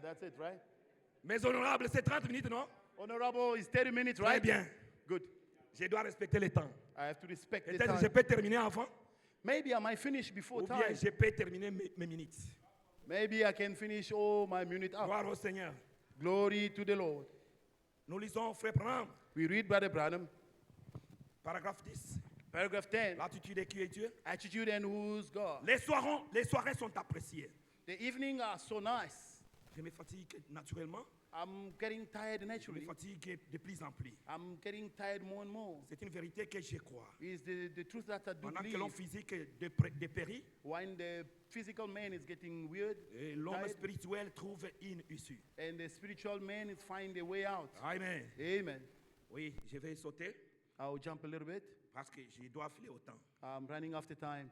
Yeah, that's it, right? Mes honorables, c'est 30 minutes, non? Honorable is 30 minutes, Très right? bien. Good. Je dois respecter le temps. I have to respect the Peut-être que je time. peux terminer avant, Maybe I might finish before ou bien time. je peux terminer mes minutes. Maybe I can finish all my minute up. Gloire au Seigneur. Glory to the Lord. Nous lisons Frère Branham, We read Brother Branham, paragraphe 10. paragraph 10. L'attitude qui est Dieu. Attitude and who's God. Les soirées sont appréciées. The evening are so nice. Je me fatigue naturellement. I'm getting tired Je me naturally. fatigue de plus en plus. I'm getting tired more and more. C'est une vérité que je crois. It's the truth that I do Pendant que l'homme believe. physique dépérit, When the physical man is getting weird, et l'homme tired, spirituel trouve une issue. and the spiritual man is finding a way out. Amen. Amen. Oui, je vais sauter I'll jump a little bit. parce que je dois filer au temps. I'm running after time.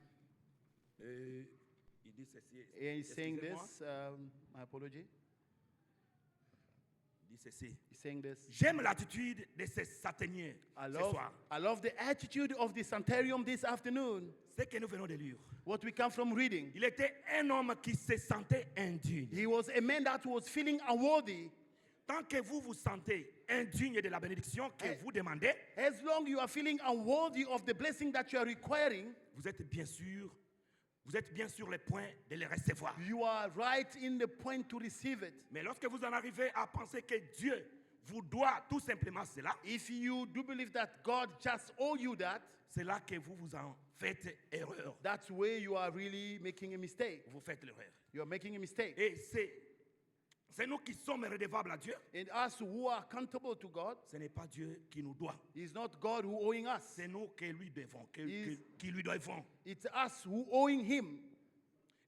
Il dit ceci. And he's saying Excusez-moi. this, my apology. Il dit ceci. He's saying this. J'aime l'attitude de ces sataniens ce soir. I love the attitude of the Sanitarium this afternoon. Ce que nous venons de lire. What we come from reading. Il était un homme qui se sentait indigne. He was a man that was feeling unworthy. Tant que vous vous sentez indigne de la bénédiction que vous demandez, As long you are feeling unworthy of the blessing that you are requiring, vous êtes bien sur le point de les recevoir. you are right in the point to receive it. Mais lorsque vous en arrivez à penser que Dieu vous doit tout simplement cela, If you do believe that God just owe you that, c'est là que vous vous en faites erreur. that's where you are really making a mistake. Vous faites l'erreur. You are making a mistake. Et c'est nous qui sommes redevables à Dieu. And us who are accountable to God, Ce n'est pas Dieu qui nous doit. it's not God who owing us. C'est nous qui lui devons. Qui lui devons. It's us who owing him.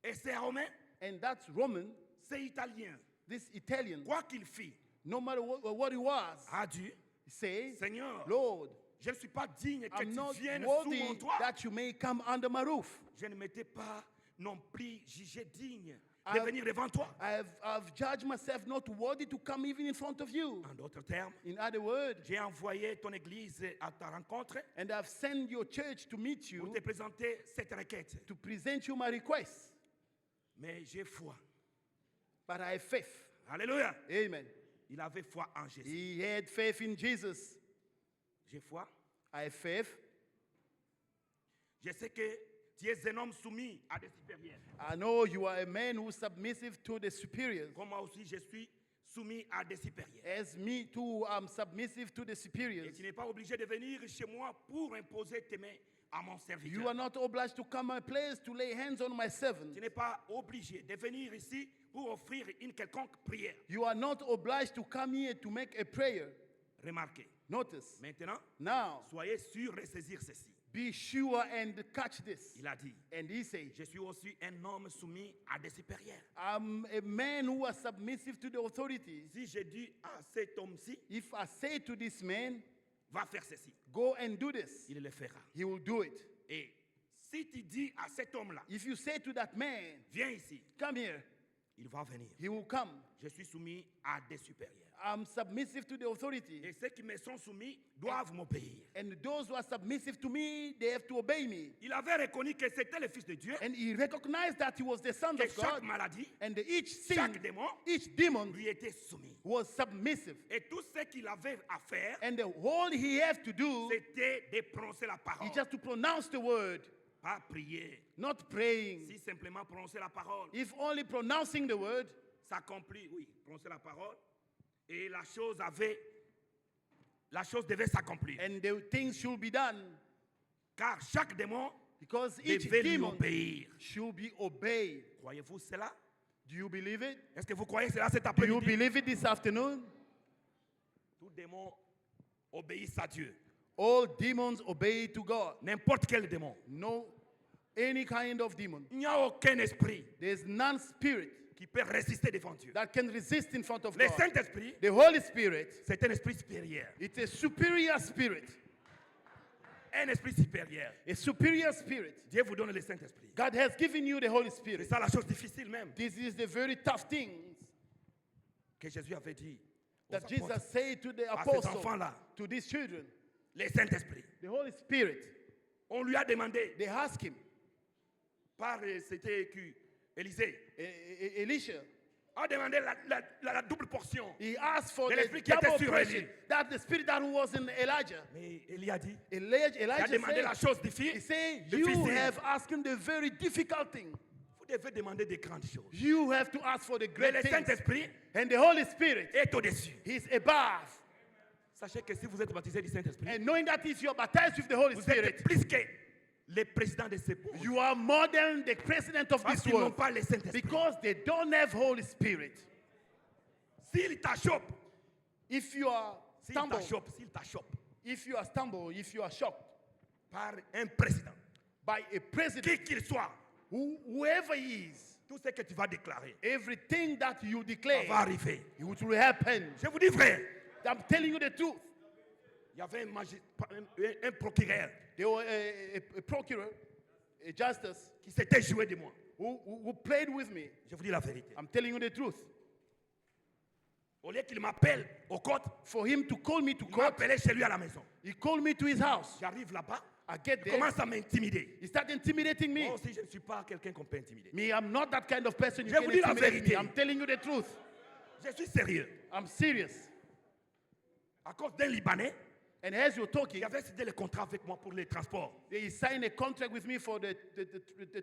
Et c'est romain, And that's Roman, c'est italien. this Italian, Quoi qu'il fit, no matter what he was, a dit, he says, Seigneur, Lord, je ne suis pas digne que I'm tu not viennes sous mon worthy toit. that you may come under my roof. Je ne m'étais pas non plus jugé digne de I've- venir devant toi. I've judged myself not worthy to come even in front of you. En d'autres termes, In other words, j'ai envoyé ton église à ta rencontre and I've sent your church to meet pour you te présenter cette requête. to present you my request. Mais j'ai foi. But I have faith. Alléluia. Amen. Il avait foi en Jésus. He had faith in Jesus. J'ai foi. I have faith. Je sais que tu es un homme soumis à des supérieurs. I know you are a man who is submissive to the superiors. Comme moi aussi, je suis soumis à des supérieurs. As me too, I'm submissive to the Et superiors. tu n'es pas obligé de venir chez moi pour imposer tes mains à mon serviteur. You are not obliged to come my place to lay hands on my servant. Tu n'es pas obligé de venir ici pour offrir une quelconque prière. You are not obliged to come here to make a prayer. Remarquez. Notice. Maintenant, Now, soyez sûr de saisir ceci. be sure and catch this. Il a dit, And he said, je suis aussi un homme soumis à des supérieurs. I'm a man who was submissive to the authorities. Si je dis à cet homme-ci, If I say to this man, va faire ceci, go and do this, il le fera. he will do it. Et si tu dis à cet homme-là, If you say to that man, viens ici, come here, il va venir. he will come. Je suis soumis à des supérieurs. I'm submissive to the authority. Et ceux qui me sont soumis doivent m'obéir. And those who are submissive to me, they have to obey me. Il avait reconnu que c'était le Fils de Dieu, And he recognized that he was the Son que of chaque God. maladie And each chaque sin, démon each demon lui était soumis. was submissive. Et tout ce qu'il avait à faire, And the whole he had to do c'était de prononcer la parole. is just to pronounce the word, Pas prier. not praying. Si simplement prononcer la parole If only pronouncing the word, s'accomplit, oui, prononcer la parole, et la chose devait s'accomplir. and the things should be done. Car chaque démon Because each devait lui demon obéir. should be obeyed. Croyez-vous cela? Do you believe it? Est-ce que vous croyez cela cet Do you après-midi? believe it this afternoon? Tout démon obéit à Dieu. All demons obey to God. N'importe quel démon. No, any kind of demon. Il n'y a aucun esprit There's none spirit qui peut résister devant Dieu. that can resist in front of Le God. Saint-Esprit, The Holy Spirit, c'est un esprit supérieur. it's a superior spirit. Un esprit supérieur. A superior spirit. Dieu vous donne le Saint-Esprit. God has given you the Holy C'est Spirit. ça la chose difficile même This is the very tough things que Jésus avait dit aux that Jesus apôtres. said to the À ces apostles, enfants-là. to these children. Le Saint-Esprit. The Holy Spirit, On lui a demandé they asked him, par c'était Élisée, Elisha, a demandé la double portion. He asked for De the l'esprit qui était double sur portion. Élie. That the spirit that was in Elijah. Mais Élie a dit, Elijah il a demandé la said, chose difficile. he said, you have asked him the very difficult thing. Vous devez demander des grandes choses. You have to ask for the Mais great le things. Saint-Esprit And the Holy Spirit est au-dessus. is above. Sachez que si vous êtes baptisé du Saint-Esprit, And knowing that if you are baptized with the Holy vous Spirit, êtes plus que les présidents de ce monde. you are more than the president of Parce this qu'ils n'ont world. pas le Saint-Esprit. Because they don't have Holy Spirit. S'il t'achoppe, If you are s'il stumbled, t'achoppe if you are shocked par un président, by a president, qui qu'il soit, whoever he is, tout ce que tu vas déclarer everything that you ça declare, va arriver. it will happen. Je vous dis vrai, I'm telling you the truth. il y avait un procureur There was a procurator, a justice, qui s'était joué de moi. who played with me. Je vous dis la vérité. I'm telling you the truth. Au lieu qu'il m'appelle au côte, For him to call me to il m'a court, appelé chez lui à la maison. he called me to his house. J'arrive là-bas, I get il there. commence à m'intimider. He started intimidating me. Moi aussi, je ne suis pas quelqu'un qu'on peut intimider. Me, I'm not that kind of person you Je can vous dis la intimidate me. vérité. I'm telling you the truth. Je suis sérieux. I'm serious. À cause d'un Libanais, And as you're il talking, avait signé le contrat avec moi pour les transports. he signed a contract with me for the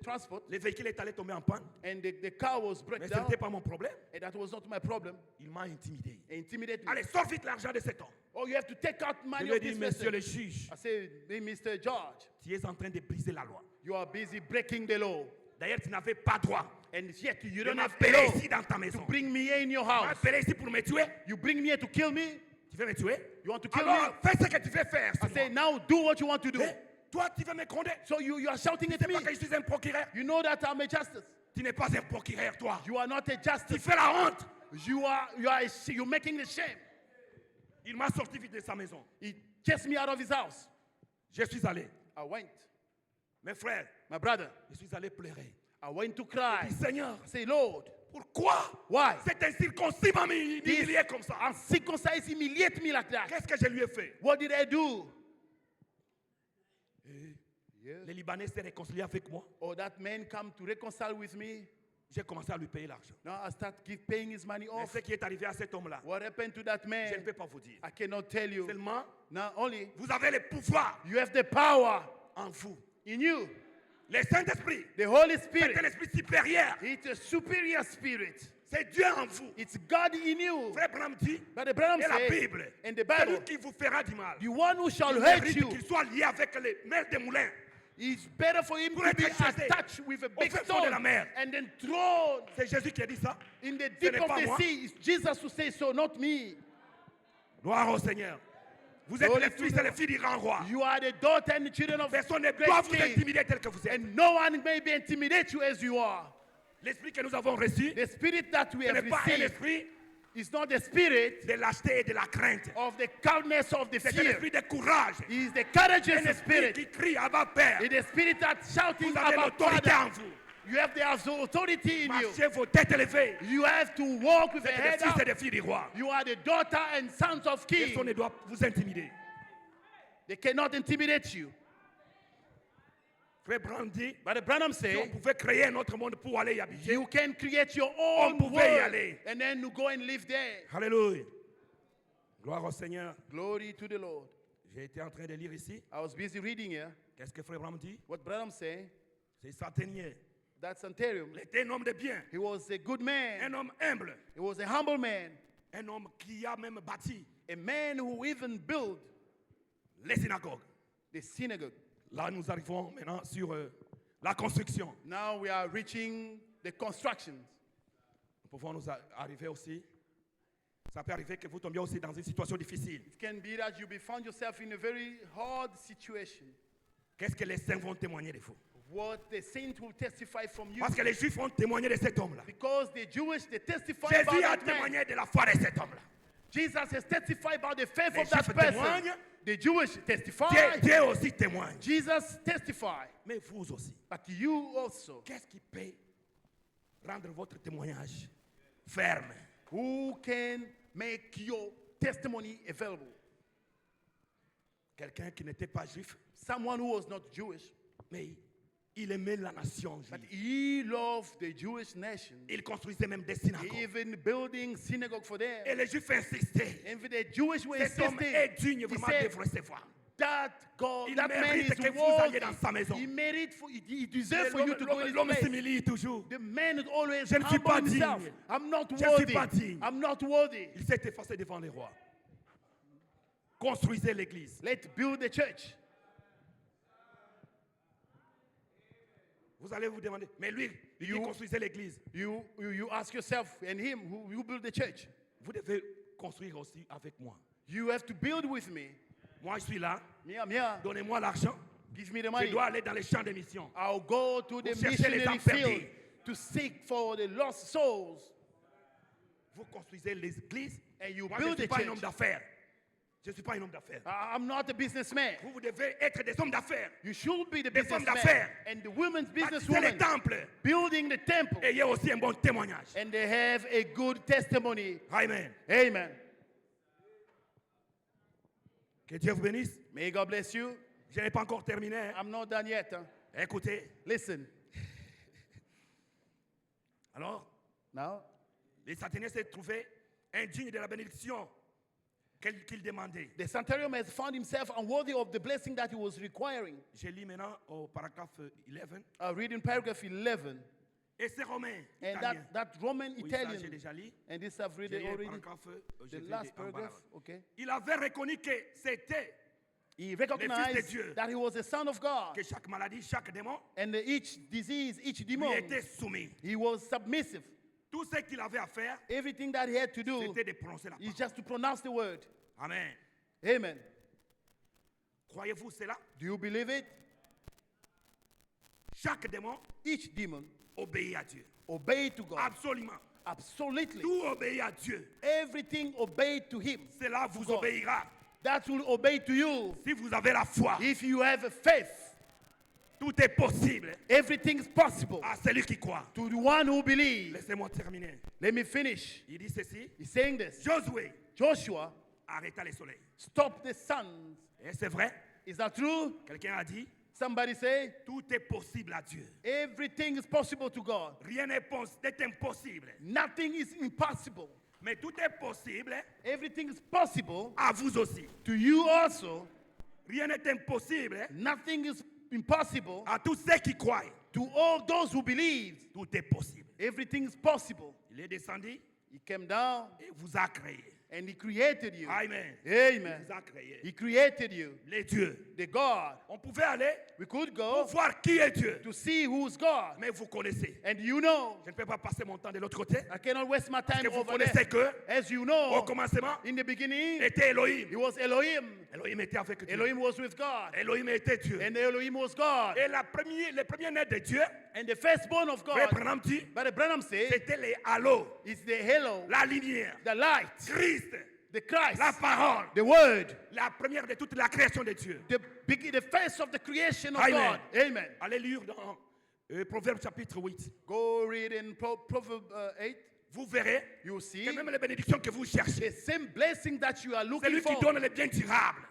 transport. Le véhicule est allé tomber en panne, And the car was mais broken ce down. n'était pas mon problème. And that was not my problem. Il m'a intimidé. He intimidated me. Allez, sors vite l'argent de cet homme. Oh, you have to take out Je money lui ai of dit, this monsieur le person. juge, I say, hey, Mr. George, tu es en train de briser la loi. you are busy breaking the law. D'ailleurs, tu n'avais pas droit And yet you de don't have the m'appeler law ici dans ta to maison. bring me here in your Tu m'as house. appelé ici pour me tuer. You bring me here to kill me? Tu veux me tuer? You want to kill Alors, me? fais ce que tu veux faire. I sur say, moi. now do what you want to do. Eh, toi, tu veux me gronder. So you are shouting Tu at sais me. pas que je suis un procureur. You know that I'm a justice. Tu n'es pas un procureur, toi. You are not a Tu justice. fais la honte. You're making the shame. Il m'a sorti vite de sa maison. He chased me out of his house. Je suis allé. I went. Mes frères, My brother, je suis allé pleurer. I went to cry. Je dis, Seigneur, I say, Lord, pourquoi why? cet incirconcis m'a humilié comme ça? Uncircumcised humiliate me like that. Qu'est-ce que je lui ai fait? What did I do? Les Libanais s'est réconcilié avec moi. Or that man come to reconcile with me. J'ai commencé à lui payer l'argent. Now I start paying his money Mais off. ce qui est arrivé à cet homme-là, What happened to that je ne man? peux pas vous dire. I cannot tell you. Seulement, Now only vous avez le pouvoir you have the power en vous. in you. Le Saint-Esprit, The Holy c'est Spirit. un esprit supérieur. It's a superior spirit. C'est Dieu en vous. It's God in you. Frère Branham dit, But the Branham et la says Bible, in the celui Bible, qui vous fera du mal, the one who shall il hurt mérite you, qu'il soit lié avec les maîtres des moulins. it's better for him Pour to be être jeté attached with a au big fin fond de la stone mer. and then thrown C'est Jésus qui a dit ça. in the Ce deep n'est of pas the moi. sea. It's Jesus who says so, not me. Gloire au Seigneur. Vous êtes Glory les to fils the et les filles du grand roi. You are the daughter and the children of Personne ne great doit vous king. intimider tel que vous êtes. And no one may be intimidate you as you are. L'esprit que nous avons reçu, The spirit that we ce have n'est pas un received esprit is not the spirit de lâcheté et de la crainte. of the calmness of the C'est un fear. esprit de courage. It is the courageous Un esprit spirit. qui crie à bas Père. It is the spirit that's shouting Vous avez about l'autorité en Father. vous. You have the authority in you. Marchez vos têtes élevées. You have to walk with Vous a êtes head des fils et up. des filles du roi. You are the daughter and sons of Personne king. ne doit vous intimider. They cannot intimidate you. Frère Branham dit, But the Branham si on say, pouvait créer un autre monde pour aller y habiter. you can create your own pouvait y world aller. and then you go and live there. Alléluia. Gloire au Seigneur. Glory to the Lord. J'ai été en train de lire ici. I was busy reading here. Qu'est-ce que Frère Branham dit? What Branham say, C'est Satanier. that Santerium, Il était un homme de bien. he was a good man. Un homme humble. He was a humble man. Un homme qui a même bâti A man who even built les synagogues. the synagogue. Là, nous arrivons maintenant sur la construction. Now we are reaching the constructions. Nous pouvons nous arriver aussi. Ça peut arriver que vous tombiez aussi dans une situation difficile. It can be that you be found yourself in a very hard situation. Qu'est-ce que les saints vont témoigner de vous? What the saints will testify from you. Parce que les juifs vont témoigner de cet homme-là. Because the Jewish, they testify Jésus about a that man. témoigné de la foi de cet homme-là. Jesus has testified about the faith Les of that Juifs person. témoignent. The Jewish testify. Dieu aussi témoigne. Jesus testified. Mais vous aussi. But you also. Qu'est-ce qui peut rendre votre témoignage ferme? Who can make your testimony available? Quelqu'un qui n'était pas juif, Someone who was not Jewish, mais Il aimait la nation But juive. he loved the Jewish nation. Il construisait même des He synagogues. even building synagogue for them. Et les Juifs insistaient. And the Jewish were Cet homme est insisting. digne He vraiment de said, vous recevoir. that God, Il that man mérite is que vous worthy. alliez dans sa maison. He made it for, he deserves for you to go in his L'homme place. s'humilie toujours. The man is always Je ne suis humble pas himself. digne. I'm not Je ne suis worthy. pas digne. I'm not worthy. Il s'est effacé devant les rois. Construisez l'église. Let's build the church. Vous allez vous demander, mais lui, il dit construisez l'église. You ask yourself and him who build the church. Vous devez construire aussi avec moi. You have to build with me. Moi, je suis là. Me, I'm here. Donnez-moi l'argent. Give me the Je money. dois aller dans les champs de mission. I'll go to the chercher les missionary âmes field perdues. to seek for the lost souls. Vous construisez l'église. And you Moi, je ne build suis the pas un homme church. d'affaires. Je ne suis pas un homme d'affaires. I'm not a businessman. Vous devez être des hommes d'affaires. You should be the Des femmes businessman. d'affaires. And the women's Bâtissez businesswoman les temples. building the temple. Ayez aussi un bon témoignage. And they have a good testimony. Amen. Amen. Que Dieu vous bénisse. May God bless you. Je n'ai pas encore terminé. Hein. I'm not done yet. Écoutez. Listen. Alors, Now, les Sataniens s'est trouvé indigne de la bénédiction qu'il demandait. the centurion has found himself unworthy of the blessing that he was requiring. Je lis maintenant au paragraphe 11. Reading paragraph 11. Et ces Romains, And Italiens, that Roman oui, ça, j'ai Italian, déjà lu. and this I've read J'ai it lu le already. paragraphe, The j'ai fait last en bas, paragraph, là. okay. Il avait reconnu que c'était He Dieu. recognized that he was a son of God. que chaque maladie, chaque démon And each disease, each lui demon, était soumis. he was submissive. Tout ce qu'il avait à faire, Everything that he had to do c'était de prononcer la is parole. just to pronounce the word. Amen. Amen. Croyez-vous cela? Do you believe it? Chaque démon Each demon obéit à Dieu. obey to God. Absolument. Absolutely. Tout obéit à Dieu. Everything obey to him. Cela vous God. obéira. That will obey to you. Si vous avez la foi, If you have faith, tout est possible everything is possible à celui qui croit. to the one who believes. Laissez-moi terminer. Let me finish. Il dit ceci. He's saying this. Josué Joshua, arrêta le soleil. stop the sun. Et c'est vrai. Is that true? Quelqu'un a dit, Somebody say, tout est possible à Dieu. everything is possible to God. Rien n'est impossible. Nothing is impossible. Mais tout est possible Everything is possible à vous aussi. to you also. Rien n'est impossible Nothing is impossible à tous ceux qui croient. to all those who believe. Tout est possible. Everything is possible. Il est descendu He came down et vous a créé. and he created you. Amen. Amen. Il vous a créé. He created you. Les dieux. The God. On pouvait aller We could pour go voir qui est Dieu. to see who's God. Mais vous connaissez. And you know, Je ne peux pas passer mon temps de l'autre côté. I cannot waste my Parce time que vous over connaissez there. que As you au know, commencement in the beginning, était Elohim. it was Elohim. Elohim était avec Dieu. Elohim was with God. Elohim était Dieu. And Elohim was God. Et le premier né de Dieu, And the firstborn of Frère God, Branham dit, but Branham said, c'était les halos, is the halo, la lumière, the light, Christ, the Christ, la parole, the word, la première de toute la création de Dieu. the face of the creation of Amen. God. Amen. Allez lire dans Proverbe chapitre 8. Go read in Proverbs 8. Vous verrez You see que même les bénédictions que vous cherchez, the same blessing that you are c'est looking lui qui for, donne les biens durables.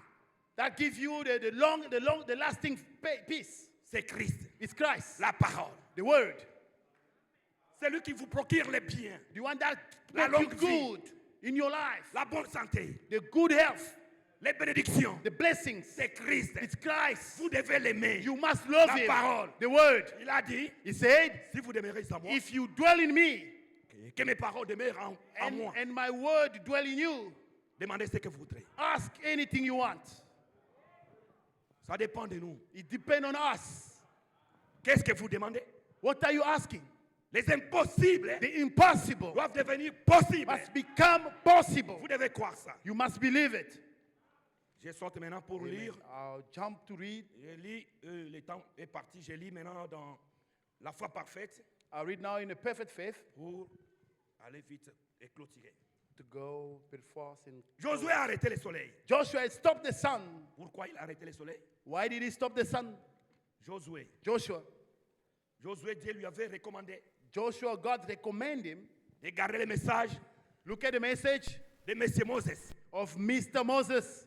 that gives you the lasting peace. C'est Christ, It's Christ, la parole. the word, C'est lui qui vous procure les biens, the one that La makes you longue vie. good in your life, la bonne santé, the good health, les bénédictions. the blessings. C'est Christ. It's Christ. Vous devez l'aimer. You must love La him. parole. The word. Il a dit, He said, si vous demeurez en moi, if you dwell in me que mes paroles demeurent en moi, and my word dwell in you, demandez ce que vous voudrez. ask anything you want. Ça dépend de nous. It depends on us. Qu'est-ce que vous demandez? What are you asking? Les impossibles The impossible doivent devenir possibles. must become possible. Vous devez croire ça. You must believe it. Je saute maintenant pour lire. I'll jump to read. Je lis, le temps est parti. Je lis maintenant dans la foi parfaite I'll read now in a perfect faith pour aller vite et clôturer. to go before sin. Josué a arrêté le soleil. Joshua had stopped the sun. Pourquoi il a arrêté le soleil? Why did he stop the sun? Josué. Joshua, Dieu lui avait recommandé God recommended him. de garder le message Look at the message de Monsieur Moses. of Mr. Moses.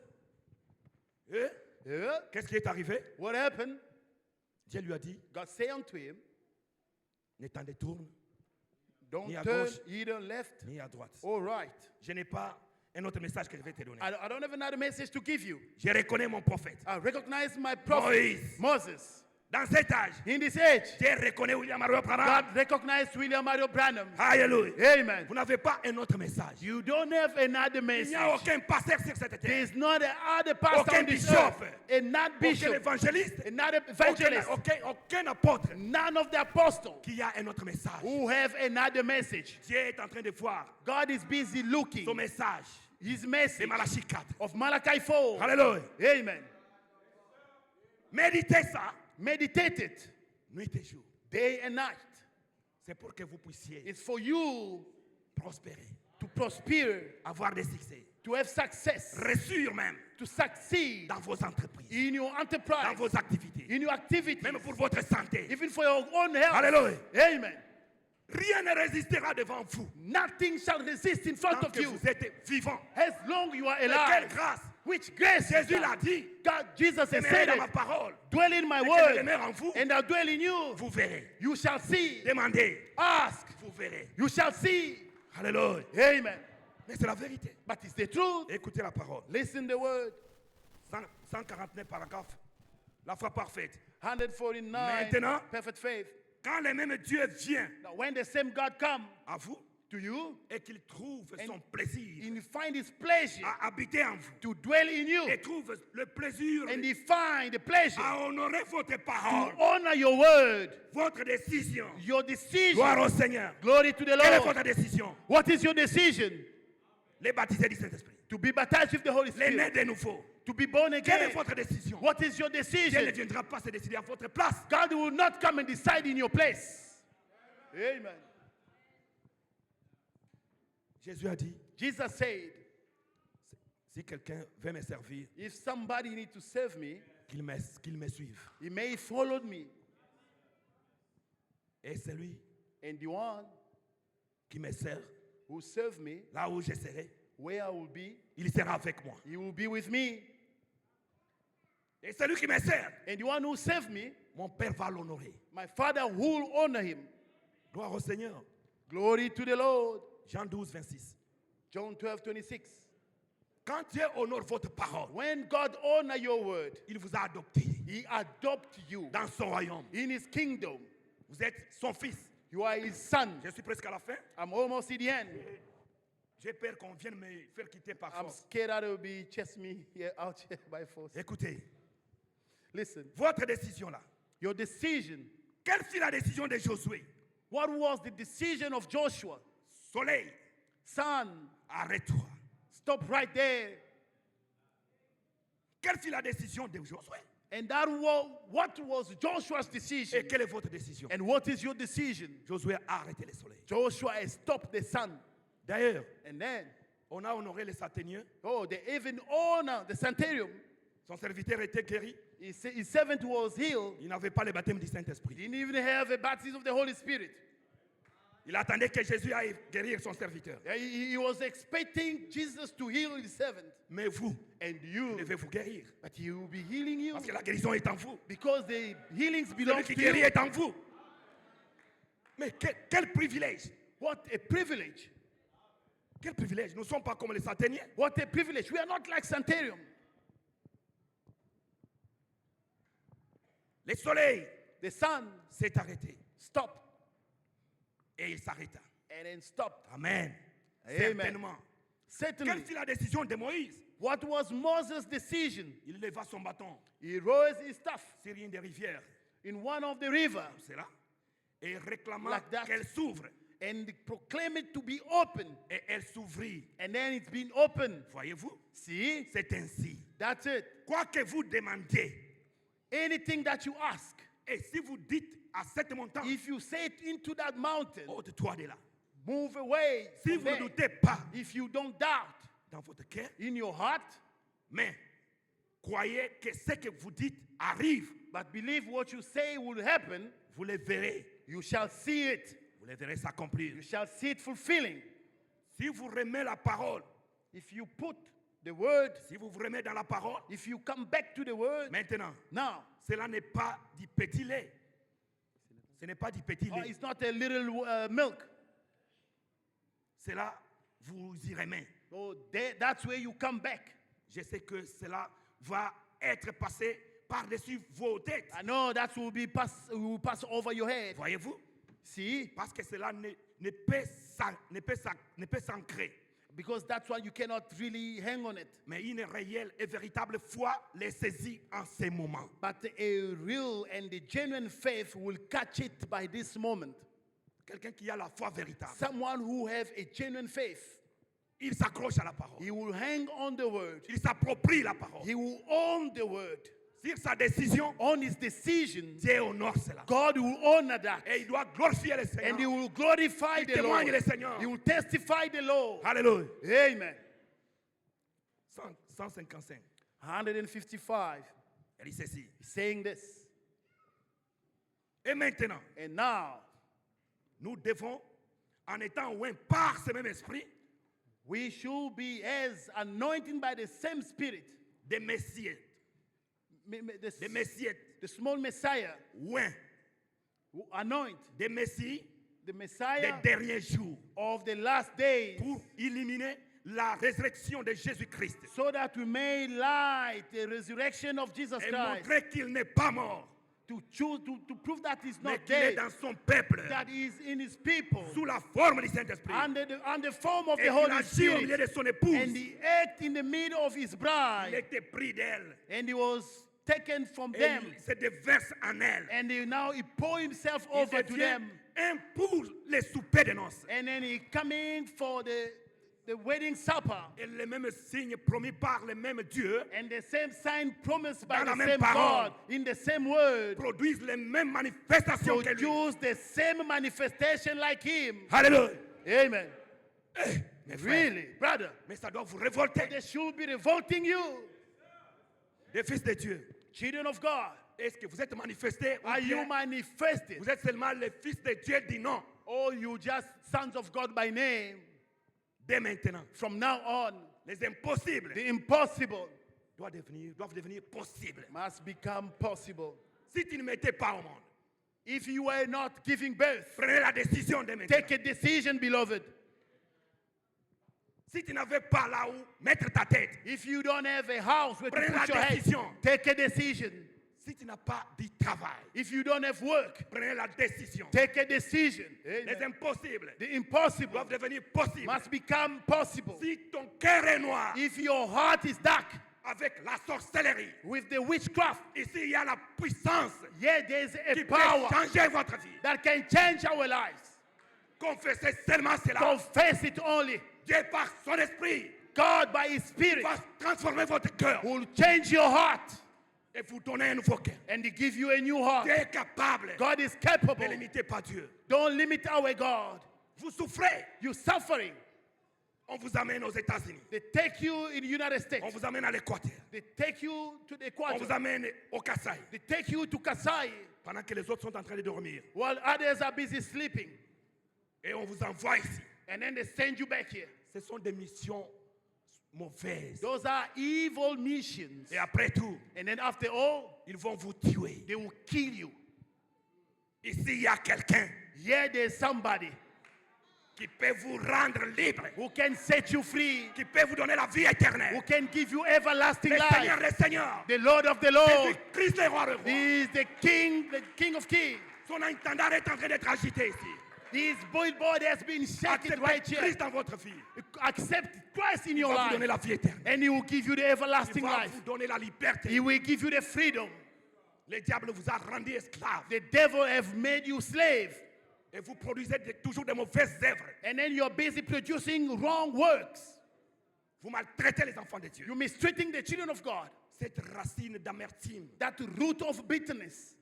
Et Yeah. qu'est-ce qui est arrivé? What happened? Dieu lui a dit, God said unto him, ne t'en détourne don't ni à turn gauche, either left ni à droite. or right. Je n'ai pas un autre message que je vais te donner. I don't have another message to give you. Je reconnais mon prophète. I recognize my prophet, Moses. Dans cet âge, In this age, Dieu reconnaît William Mario God Branham. recognized William Mario Branham. Alléluia. Amen. Vous n'avez pas un autre message. You don't have another Il n'y a message. aucun pasteur sur cette There terre. is not another pastor Aucun on this bishop. earth, and not Aucun bishop, évangéliste. and not evangelist, Aucun apôtre none of the apostles qui a un autre message. who have another message. Dieu est en train de voir God is busy looking son message his de message Malachie 4. of Malachi 4. Alléluia. Amen. Méditez ça Meditate it nuit et jour. day and night. C'est pour que vous puissiez It's for you prospérer, to prosper, avoir des succès, to have success, réussir même to succeed dans vos entreprises, in your dans enterprise, vos activités, in your activities, même pour votre santé. even for your own health. Alléluia. Amen. Rien ne résistera devant vous Nothing shall resist in front tant of que you vous êtes vivant. as long you are Mais quelle alive. grâce! Which grace is Jésus l'a that? dit. God, Jesus has Demeurez said dans ma it. parole. Dwell in my Et que je word, demeure en vous. and I dwell in you. Vous verrez. You shall see. Demandez. Ask. Vous verrez. You shall see. Alléluia. Amen. Mais c'est la vérité. But it's the truth. Écoutez la parole. Listen the word. 149 paragraphes. La foi parfaite. 149. Maintenant, Perfect faith. quand le même Dieu vient Now, when the same God come à vous to you, et qu'il trouve And- son plaisir and he find his pleasure à habiter en vous to dwell in you, et trouve le plaisir and he find the pleasure à honorer votre to parole, honor your word, votre décision. your decision. Gloire au Seigneur. Glory to the Quelle est Lord. votre décision? What is your decision? Les baptisés du Saint-Esprit. To be baptized with the Holy Les nés Spirit. de nouveau. To be born Quelle est again. votre décision? What is your Dieu ne decision? viendra pas se décider à votre place. God will not come and decide in your place. Amen. Jésus a dit, Jesus said, si quelqu'un veut me servir, if somebody needs to serve me, qu'il me suive. he may follow me. Et celui And the one qui me sert, who serve me, là où je serai, where I will be, il sera avec moi. he will be with me. Et celui qui me sert, And the one who serve me, mon Père va l'honorer. my Father will honor him. Gloire au Seigneur. Glory to the Lord. Jean 12, 26. John 12:26. Quand Dieu honore votre parole, When God honor your word, il vous a adopté he adopt you dans son royaume. in his kingdom. Vous êtes son fils. You are his son. Je suis presque à la fin. I'm almost at the end. J'ai peur qu'on vienne me faire quitter par I'm force. scared that it will be chase me here out here by force. Écoutez, Listen, votre décision là. your decision. Quelle fut la décision de Josué? What was the decision of Joshua? Soleil, Son, arrête-toi. stop right there. Quelle fut la décision de Josué? And that was what was Joshua's decision. Et quelle est votre décision? And what is your decision? Josué a arrêté le soleil. Joshua has stopped the sun. D'ailleurs, And then, on a honoré les Saténiens. oh, they even honor the Santerium. Son serviteur était guéri. His servant was healed. Il n'avait pas le baptême du He Saint-Esprit. didn't even have a baptism of the Holy Spirit. Il attendait que Jésus aille guérir son serviteur. He was expecting Jesus to heal his servant. Mais vous, And il you, devait vous guérir. but he will be healing you Parce que la guérison est en vous. because the healings belong Celui qui to guérit you. est en vous. Mais quel privilège. What a privilege. Quel privilège. Nous ne sommes pas comme les Saténiens. What a privilege. We are not like Santerium. Le soleil The sun s'est arrêté. stopped Et il s'arrêta. and then stopped. Amen. Amen. Certainement. Certainly. Quelle fut la décision de Moïse? What was Moses' decision? Il leva son bâton He rose his staff sur une des rivières. in one of the rivers C'est là. Et réclama Like that. qu'elle s'ouvre. and proclaimed it to be open. Et elle s'ouvrit. And then it's been opened. Voyez-vous? See? C'est ainsi. That's it. Quoi que vous demandiez, Anything that you ask, et si vous dites à cette montagne, if you say it into that mountain, ôte-toi de là. move away. Si from vous ne there. doutez pas If you don't doubt dans votre cœur, in your heart, mais croyez que ce que vous dites arrive, but believe what you say will happen, vous le verrez. you shall see it. Vous le verrez s'accomplir. You shall see it fulfilling. Si vous remettez la parole If you put The word, Si vous vous remettez dans la parole, if you come back to the word, maintenant, now, cela n'est pas du petit lait. Ce n'est pas du petit lait. it's not a little milk. Cela vous y remet. Oh, that's where you come back. Je sais que cela va être passé par-dessus vos têtes. I know that will pass over your head. Voyez-vous? See? Parce que cela ne peut s'ancrer. Because that's why you cannot really hang on it. Mais une réelle et véritable foi les saisit en ces moments. But a real and a genuine faith will catch it by this moment. Quelqu'un qui a la foi véritable, Someone who have a genuine faith, il s'accroche à la parole. he will hang on the word. Il s'approprie la parole. He will own the word. Sur sa décision, On his decisions, Dieu honore cela. God will honor that. Et il doit glorifier le And he Seigneur. will glorify Il the témoigne Lord. le Seigneur. He will testify the Lord. Alléluia. Amen. 155. 155. Il dit ceci. He's saying this. Et maintenant, And now, nous devons, en étant oints par ce même esprit, we should be as anointed by the same Spirit. des messieurs, des messieurs, The small Messiah oints, who anoint des messieurs the des Messiah derniers jours, of the last days, pour éliminer la résurrection de Jésus-Christ so that we may light the resurrection of Jesus et Christ, montrer qu'il n'est pas mort, to prove that he's mais not qu'il est dead, dans son peuple, that he is in his people, sous la forme du Saint-Esprit, under the form of et the qu'il Holy agit au milieu Spirit, de son épouse. and he acted in the middle of his Il bride, était pris d'elle, and he was taken from et them, il se déverse en elle. and now he poured himself Il over to devient them, un pour les soupers de noces. and then he coming for the wedding supper, Et les mêmes signes promis par le même Dieu and the same sign promised by Dans la the même same parole. God in the same word produisent les mêmes manifestations que lui. produce the same manifestation like him. Alléluia. Amen. Mes frères, Really, brother, mais ça doit vous révolter. they should be revolting you, Des fils de Dieu. children of God. Est-ce que vous êtes manifestés ou Are you bien manifested, vous êtes seulement les fils de Dieu dit non? or you just sons of God by name? Dès maintenant, From now on, les impossibles the impossible doivent devenir possibles. must become possible. Si tu ne mettais pas au monde, If you were not giving birth, prenez la décision de maintenant. take a decision, beloved. Si tu n'avais pas là où mettre ta tête, If you don't have a house where to Prenez put la your head, décision. take a decision. si tu n'as pas du travail, If you don't have work, prenez la décision. take a decision. Les Amen. impossibles The impossible doivent devenir possibles. must become possible. Si ton cœur est noir If your heart is dark avec la sorcellerie, with the witchcraft, ici il y a la puissance yeah, there's a qui peut power changer votre vie. that can change our lives. Confessez seulement cela. Confess it only. Dieu par son esprit God, by His Spirit, va transformer votre cœur will change your heart et vous donner un nouveau cœur. and He give you a new heart. Dieu est capable. God is Ne capable. limitez pas Dieu. Don't limit our God. Vous souffrez, You're suffering. on vous amène aux États-Unis. They take you in the United States. On vous amène à l'Équateur. They take you to the On vous Equator. amène au Kasaï. They take you to Kasai Pendant que les autres sont en train de dormir. while others are busy sleeping. Et on vous envoie ici. And then they send you back here. Ce sont des missions mauvaises. Those are evil missions. Et après tout, And then after all, ils vont vous tuer. they will kill you. Ici, il y a quelqu'un Here there's somebody qui peut vous rendre libre, who can set you free, qui peut vous donner la vie éternelle. who can give you everlasting Le Seigneur, life. le Seigneur. The Lord of the Lord. Jésus-Christ, le roi, le roi. He is the King of Kings. Son intendant est en train d'être agité ici. His body has been shaken right Acceptez here. Christ dans votre vie. Accept Christ in Il your va vous donner life, la vie éternelle. and He will give you the Il everlasting va life. vous donner la liberté. He will give you the freedom. Le diable vous a rendu esclave. The devil have made you slave, Et vous produisez toujours de mauvaises œuvres. and then you're busy producing wrong works. Vous maltraitez les enfants de Dieu. You're mistreating the children of God. Cette racine d'amertume, That root of bitterness,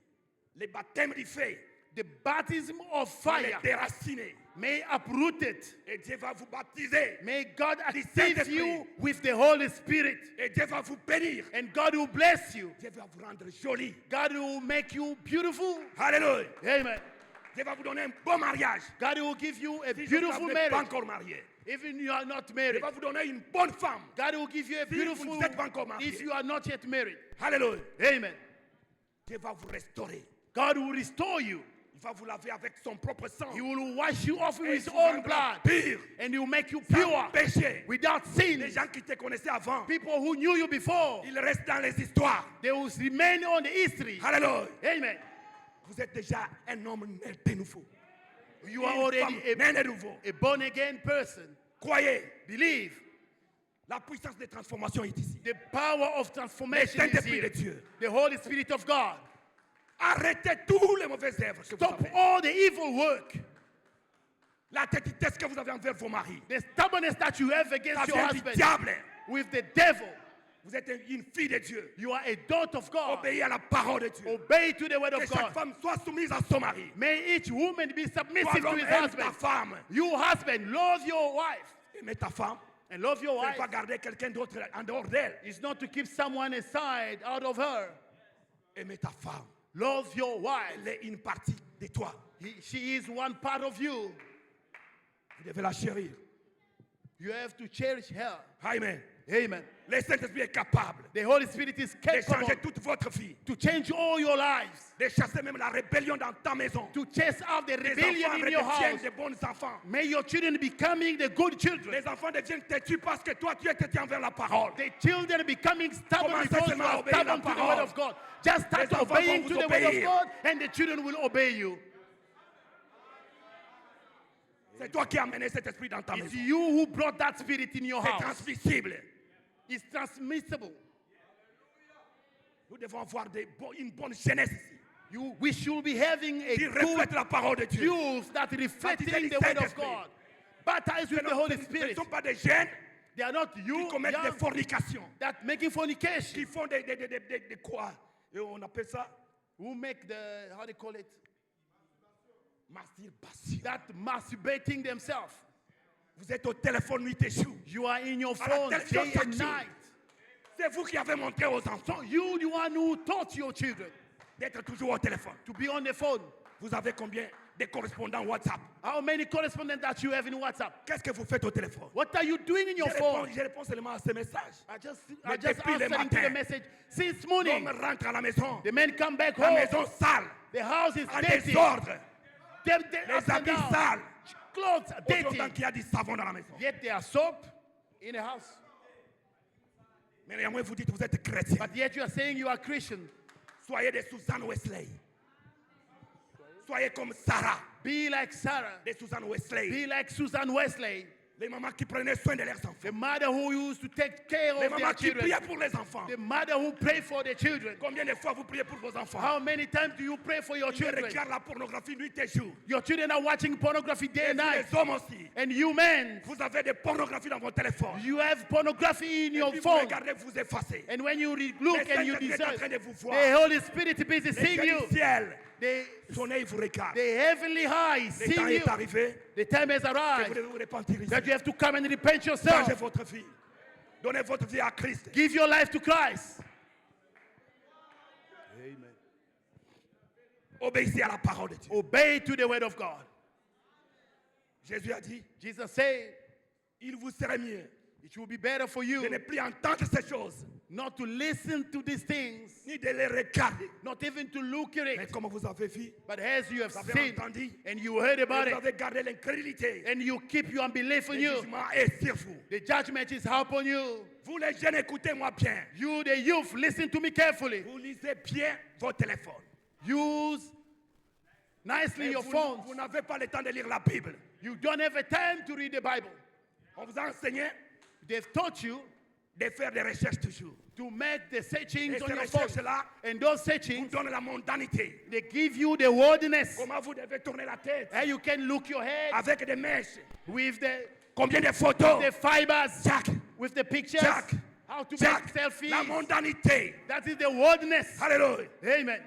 les baptêmes du feu, the baptism of va les fire, déraciner. may uproot it. Et Dieu va vous baptiser. May God accept Saint-Esprit. you with the Holy Spirit, Et Dieu va vous bénir. and God will bless you. Dieu va vous rendre joli. God will make you beautiful. Alléluia. Amen. Dieu va vous donner un bon mariage. God will give you a Si beautiful vous n'êtes pas marriage. encore marié, Even you are not Il married, va vous donner une bonne femme. God will give you a Si beautiful vous n'êtes pas encore marié. if you are not yet married. Alléluia. Amen. Dieu va vous restaurer. God will restore you. Il va vous laver avec son propre sang. He will wash you off with Et his il vous own rendra blood. pur, And he will make you sans pure, péché. without sin. Les gens qui te connaissaient avant, People who knew you before, ils restent dans les histoires. they will remain on the history. Alléluia. Amen. Vous êtes déjà un homme né de nouveau. You are Une already femme née de nouveau. a born again person. Croyez, Believe. la puissance de transformation est ici. The power of transformation Le is Saint-Esprit de here. Dieu. The Holy Spirit of God. Arrêtez tous les mauvaises œuvres que vous Stop avez. all the evil work. La têtitesse que vous avez envers vos maris. The stubbornness that you have Ça against your vient du husband diable. with the devil. Vous êtes une fille de Dieu. You are a daughter of God. Obéissez à la parole de Dieu. Obey to the word Que of chaque God. femme soit soumise à son mari. May each woman be Toi, submissive to l'homme, his aime ta husband. femme. You husband, love your wife. Aimez ta femme. And love your Ne wife pas garder quelqu'un d'autre en dehors d'elle. is not to keep someone aside out of her. Aimez ta femme. Love your wife. Elle est une partie de toi. She is one part of you. Vous devez la chérir. You have to cherish her. Amen. Amen. Le Saint-Esprit est capable The Holy Spirit is de capable changer toute votre vie. to change all your lives, De chasser même la rébellion dans ta maison. to chase out the Les rebellion enfants in your redeviennent house. des bons enfants. May your children becoming the good children. Les enfants deviennent têtus parce que toi tu es têtu envers la parole. The children becoming stubborn Commencez because you seulement à are obéir la stubborn to the parole. word of God. Just start Les enfants obeying vont to vous the word of obéir. God, and the children will obey you. C'est toi qui as amené cet esprit dans ta It's maison. you who brought that spirit in your C'est house. transmissible. It's transmissible. Nous devons avoir une bonne jeunesse ici. We should be having a Qui good reflète la parole de Dieu. youth that reflecting Baptisé the du word of Saint-Esprit. God. Baptized with the Holy Ce ne Spirit. sont pas des jeunes They are not qui you commettent des young, fornications. that making fornication. Qui font des quoi? Et on appelle ça Who make the, how they call it? masturbation. That masturbating themselves. Vous êtes au téléphone nuit et jour. You are in your À la phone télévision day chaque and jour. night. C'est vous qui avez montré aux enfants So you, the one who taught your children d'être toujours au téléphone. to be on the phone. Vous avez combien de correspondants WhatsApp? How many correspondents that you have in WhatsApp? Qu'est-ce que vous faites au téléphone? What are you doing in your phone? Je réponds seulement à ces messages. I just depuis le answering to matin. the message. Since morning, L'homme rentre à la maison. the men come back La home. maison sale. The house is En dirty. désordre. Them, Les up and habits down. sales. Clothes are Autant dirty. qu'il y a du savon dans la maison. Yet they are soap in the house. Mais néanmoins, vous dites que vous êtes chrétien. But yet you are saying you are Christian. Soyez des Susan Wesley. Soyez comme Sarah, Be like Sarah. des Susan Wesley. Be like Susan Wesley. Les mamans qui prenaient soin de leurs enfants. The mother who used to take care Les of their mamans qui children. priaient pour les enfants. The mother who pray for the children. Combien de fois vous priez pour vos enfants? How many times do you pray for your Ils children? regardent la pornographie nuit et jour. Your children are watching pornography day Et and vous, night. les hommes aussi. And you men, Vous avez des pornographies dans votre téléphone. you have pornography in Et your puis vous phone. regardez, vous effacez. And when you look Le and you Saint-Esprit est en desire, train de vous voir. the Holy Spirit is busy Les seeing yeux you. du ciel, The, son œil vous regarde. the heavenly eyes Le see temps you. est arrivé The time has que vous arrived devez vous repentir ici. that you have to come and repent yourself. Changez votre vie. Donnez votre vie à Christ. Give your life to Christ. Amen. Obéissez à la parole de Dieu. Obey to the word of God. Jésus a dit, Jesus said, il vous serait mieux it will be better for de you ne plus entendre ces choses, not to listen to these things, ni de les regarder. not even to look at Mais it. comme vous avez vu, But as you have vous avez seen entendu, and you heard about vous it, avez gardé l'incrédulité. and you keep your unbelief Le in you, jugement est sur vous. the judgment is upon you. Vous les jeunes, écoutez-moi bien. You, the youth, listen to me carefully. Vous lisez bien vos téléphones. Use nicely Mais your vous phones. n'avez pas le temps de lire la Bible. You don't have a time to read the Bible. On vous a enseigné They've taught you de faire des recherches toujours. to make the Et searchings ces on your phone. recherches-là And those vous searchings, donnent la mondanité. they give you the worldliness. Comment vous devez tourner la tête How you can look your head avec des mèches. with the Combien de photos? the fibers, Jack, with the pictures, Jack, how to Jack, make selfies. la mondanité. That is the worldliness. Alléluia. Amen.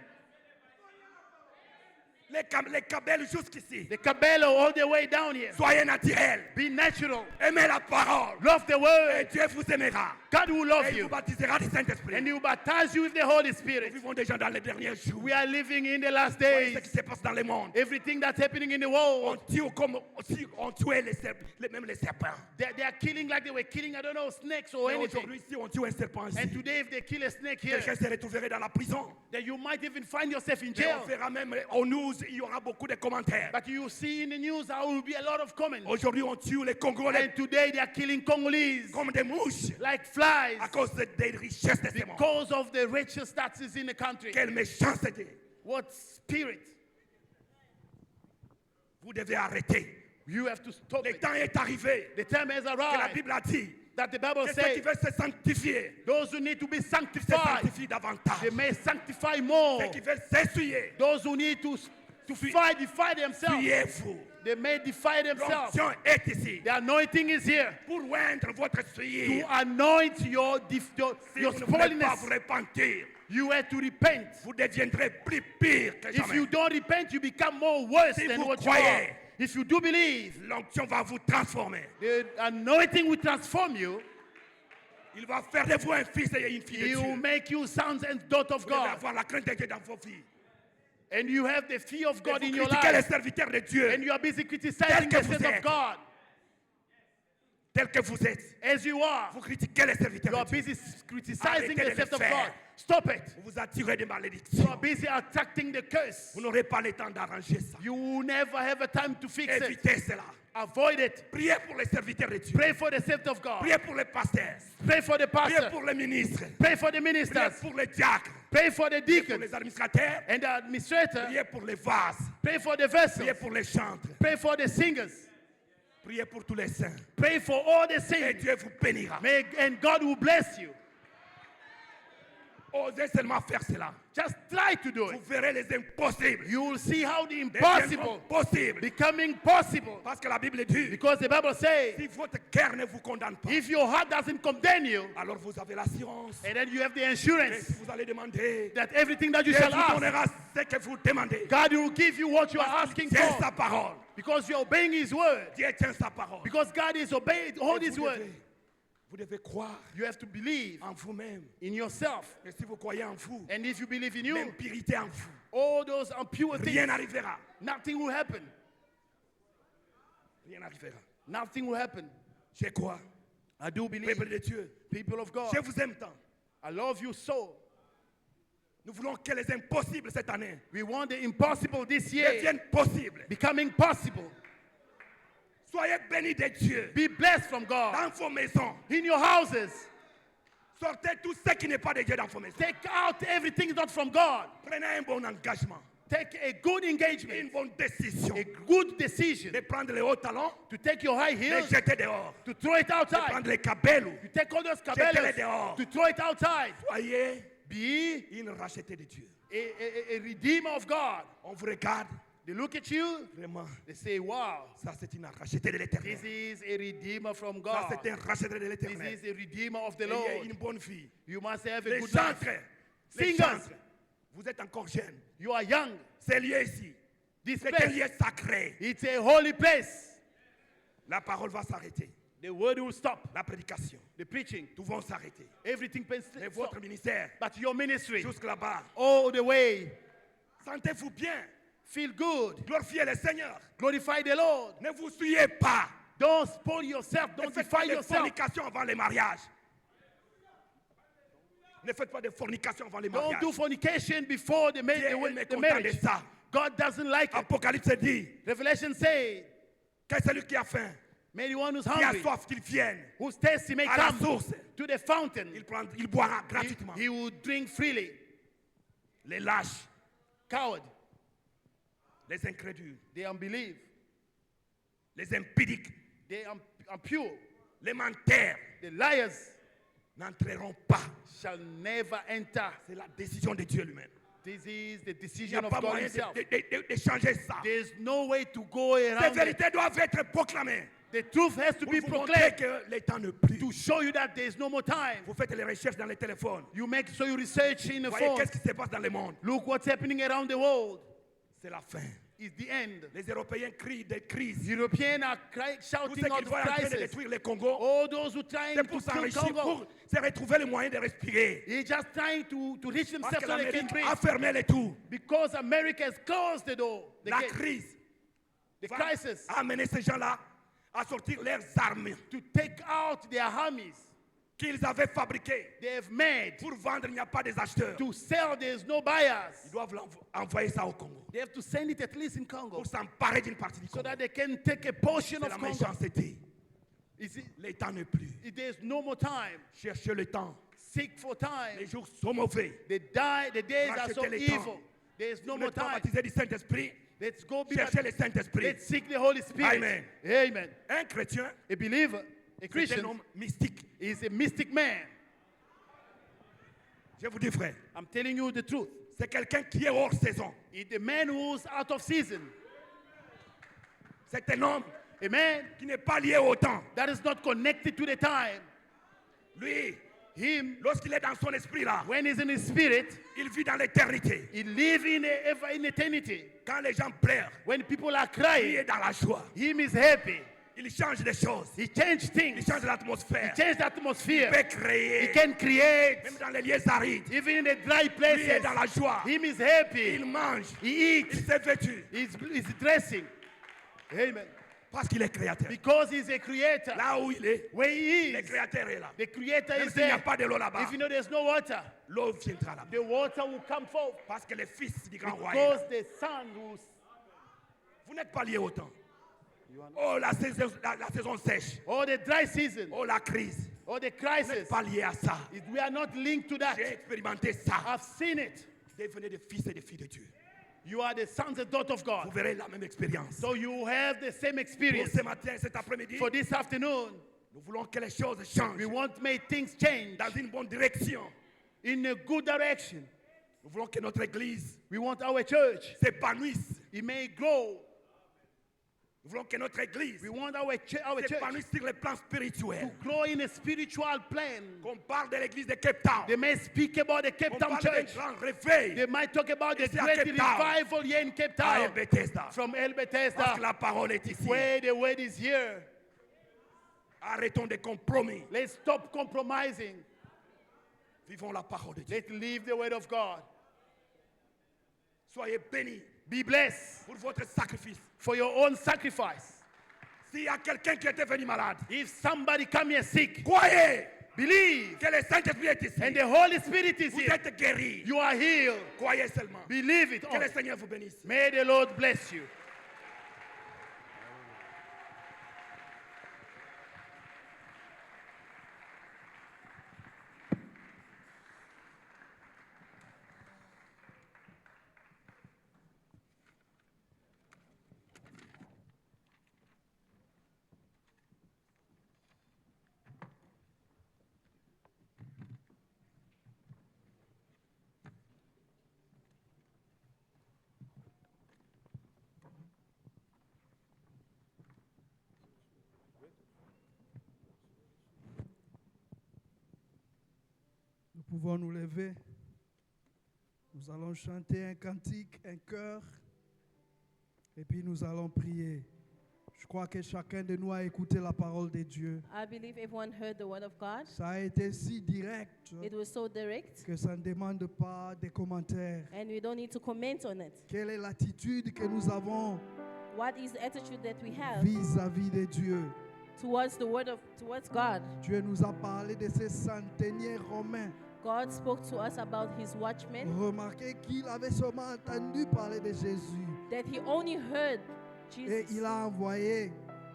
Les cabelles jusqu'ici. The cabello all the way down here. Soyez naturels. Be natural. Aimez la parole. Love the Et word. Dieu vous aimera. God will love Et il vous you. baptisera du Saint-Esprit. And he will baptize you with the Holy Nous Spirit. vivons déjà dans les derniers jours. We are living in the last Voyez days. ce qui se passe dans le monde. Everything that's happening in the On world. tue comme on tuait même les serpents. They are killing like they were killing, I don't know, snakes or Mais anything. aujourd'hui, si on tue un serpent And ici, today, if they kill a snake here, quelqu'un se retrouverait dans la prison. then you might even find yourself in Et jail. on verra même aux news, il y aura beaucoup de commentaires. But you see in the news, there will be a lot of comments. Aujourd'hui, on tue les Congolais And today, they are killing Congolese comme des mouches like flies à cause des richesses de ces mondes. because of the richest that is in the country. Quelle méchanceté. What spirit? Vous devez arrêter. You have to stop Le it. temps est arrivé The time has que la arrived Bible a dit that the Bible que ceux qui says veulent se sanctifier those who need to be se sanctified, sanctifient davantage. they may sanctify more. Ceux qui veulent s'essuyer, Those who need to defy themselves, fuyez-vous. they may defy themselves. L'onction est ici The anointing is here pour oindre votre to souillure. anoint your Si your vous ne voulez pas spoiliness. vous repentir, You have to repent. vous deviendrez plus pire que If jamais. you don't repent, you become more worse Si than vous what you are. croyez, If you do believe, l'onction va vous transformer. the anointing will transform you. Il va faire de vous un fils et une fille de He will Dieu. make you sons and daughters of Vous devez God. avoir la crainte de Dieu dans vos vies. And you have the fear of Et God vous in your critiquez les life. serviteurs de Dieu And you are busy Tel criticizing que the vous sins of êtes. God. tels que vous êtes. As you are, Vous critiquez les serviteurs you are de Dieu. busy criticizing Arrêtez de the le sins of faire. God. Stop it. Vous vous attirez des You malédictions. are busy attracting the curse. Vous n'aurez pas le temps d'arranger ça. You will never have a time to fix it. Évitez cela. Avoid it. Priez pour les serviteurs de Dieu. Pray for the safety of God. Priez pour les pasteurs. Pray for the Priez pastor. pour les ministres. Pray for the Priez ministers. pour les diacres. Pray for the Priez pour deacons les administrateurs. and the administrator. Priez pour les vases. Pray for the vessels. Priez pour les chantres. Pray for the singers. Priez pour tous les saints. Pray for all the Et saints. Dieu vous bénira. And God will bless you. Osez seulement faire cela. Just try to do Vous it. verrez les impossibles You will see how the deviendront impossible possibles. becoming possible. Parce que la Bible dit, Because the Bible says, si votre cœur ne vous condamne pas, if your heart doesn't condemn you, alors vous avez l'assurance. and then you have the Et insurance si vous allez demander, that everything that you Dieu shall vous ask, donnera ce que vous demandez. God will give you what you are asking Tiens sa for. parole. Because you're obeying His word. Dieu tient sa parole. Because God is obeying, hold Et His word. vous devez croire You have to believe en vous-même. in yourself. Et si vous croyez en vous, And if you believe in you, l'impurité en vous, all those impure rien things, n'arrivera. nothing will happen. Rien n'arrivera. Nothing will happen. Je crois. I do believe, Peuple de Dieu, people of God, je vous aime tant. I love you so. Nous voulons que les impossibles cette année We want the impossible this year deviennent possibles. becoming possible. Soyez bénis de Dieu. Be blessed from God. Dans vos maisons, In your houses, sortez tout ce qui n'est pas de Dieu dans vos maisons. take out everything not from God. Prenez un bon engagement, Take a good une engagement, bonne décision a good decision de prendre les hauts talons, to take your high de heels, jeter dehors, to throw it de outside. prendre les cabellos. You take all those Jetez-les cabellos dehors. to throw it outside. Soyez Be une rachetée de Dieu. a redeemer of God. On vous regarde, They look at you, vraiment, they say, wow, ça c'est une rachetée de l'éternel. this is a redeemer from Ça God. c'est un racheté de This l'éternel. is a redeemer of the Ayez Lord. une bonne fille. You must have a Les good life. chantres, les Singers, chantres, vous êtes encore jeunes. you are young. C'est lieu ici. This C'est un lieu place, sacré. it's a holy place. La parole va s'arrêter. The word will stop. La prédication. The preaching, Tout va s'arrêter. everything will Mais stop. votre ministère, But your ministry, jusque là-bas, all the way, sentez-vous bien. feel good. Glorifiez le Seigneur. Glorify the Lord. Ne vous souillez pas. Don't spoil yourself. Ne Don't faites pas defile de yourself. fornication avant les mariages. Ne faites pas de fornication avant les Don't mariages. do fornication before the, Dieu est the mécontent de marriage. ça. God doesn't like it. Apocalypse dit Revelation says, que celui qui a faim, may the one who's qui a hungry, soif, qu'il vienne who's thirsty, may à la come source. to the fountain. Il boira He, gratuitement. he will drink freely. Les lâches, Coward, les incrédules, they unbelieve. les impudiques, They impure. les menteurs The liars n'entreront pas. shall never enter. C'est la décision de Dieu lui-même. This is the Il n'y decision a of pas God moyen himself. de changer ça. There's no way to go Ces around it. vérités doivent être proclamées. The truth has to Pour be vous montrer proclaimed que le temps ne plus. to show you that there's no more time. Vous faites les recherches dans les téléphones. You make so you research in the Voyez phone. qu'est-ce qui se passe dans le monde. Look what's happening around the world. C'est la fin. is the end. Les Européens crient des crises. Europeans are Tous shouting ceux out qui the voient en train de crisis. détruire le Congo, All those who trying c'est to pour kill s'enrichir, Congo. pour se retrouver le moyen de respirer. He's just trying to reach Parce themselves que so they can l'Amérique breathe. a fermé les tours. Because America has closed the door. La crise The va crisis. amener ces gens-là à sortir leurs armes To take out their armies qu'ils avaient fabriquées they have made. pour vendre. Il n'y a pas des acheteurs. To sell, there's no buyers. Ils doivent envoyer ça au Congo They have to send it at least in Congo. pour s'emparer d'une partie du So Congo. that they can take a portion C'est of la Congo. méchanceté. You see, Le temps n'est plus. there's no more time. Cherchez le temps. Seek for time. Les jours sont mauvais. The days are so Rachetez les evil. temps. There's no Vous more êtes pas time. baptisé du Saint-Esprit. Let's go be Cherchez le Saint-Esprit. Let's seek the Holy Spirit. Amen. Amen. Un chrétien, A believer, a c'est un Christian, homme mystique. is a mystic man. Je vous dis, frère, I'm telling you the truth. c'est quelqu'un qui est hors saison. It's a man who's out of season. C'est un homme A man qui n'est pas lié au temps. that is not connected to the time. Lui, Him, lorsqu'il est dans son esprit là, when he's in his spirit, il vit dans l'éternité. he lives in eternity. Quand les gens pleurent, When people are il crying, est dans la joie. him is happy. Il change des choses. He changes Il things. change l'atmosphère. He changes the Il atmosphere. peut créer. He can create. Même dans les lieux arides, Even in the dry lui est places, dans la joie. him is Il happy. mange. He Il eats. s'est vêtu. He's dressing. Amen. Parce qu'il est créateur. Because he's a creator. Là où il est, Where he le is, créateur est là. the creator Même is s'il n'y a there. pas de l'eau là-bas, If you know there's no water, l'eau viendra là-bas. the water will come forth. Parce que le fils du grand roi est là. Because the sun will. Vous n'êtes pas lié au temps. Oh, la saison sèche. Or the dry season, Oh, la crise. or the Vous n'êtes crisis. pas lié à ça. We are not linked to that. J'ai expérimenté ça. I've seen it. Devenez des fils et des filles de Dieu. You are the sons and daughters of Vous God. verrez la même expérience. So you have the same Pour experience. ce matin, cet après-midi, For this afternoon, nous voulons que les choses changent we want to make things change dans une bonne direction. in a good direction. Nous voulons que notre église We want our church, s'épanouisse. it may grow. Nous voulons que notre église We want our church s'épanouisse sur le plan spirituel. to grow in a spiritual plan. Qu'on parle de l'église de Cape Town. They may speak about the Cape On Town parle d'un church. grand réveil They might talk about the Ici à great Cape Town. revival here in Cape à Town. Bethesda. From El Parce que Bethesda, la parole est ici. where the word is here. Arrêtons des compromis. Let's stop compromising. Vivons la parole de Dieu. Let's live the word of God. Soyez bénis Be blessed pour votre sacrifice. for your own sacrifice. S'il y a quelqu'un qui était venu malade, If somebody come here sick, croyez believe, que le Saint-Esprit est ici. and the Holy Spirit is Vous here. êtes guéris. You are healed. Croyez seulement. Believe it. Que le all. Seigneur vous bénisse. May the Lord bless you. Nous pouvons nous lever. Nous allons chanter un cantique, un chœur. Et puis nous allons prier. Je crois que chacun de nous a écouté la parole de Dieu. I believe everyone heard the word of God. Ça a été si direct It was so direct, que ça ne demande pas de commentaires. and we don't need to comment on it. Quelle est l'attitude que nous avons What is the attitude that we have vis-à-vis de Dieu? towards towards God? Dieu nous a parlé de ces centeniers romains. God spoke to us about his watchmen, Remarquez qu'il avait seulement entendu parler de Jésus. that he only heard Et Jesus il a envoyé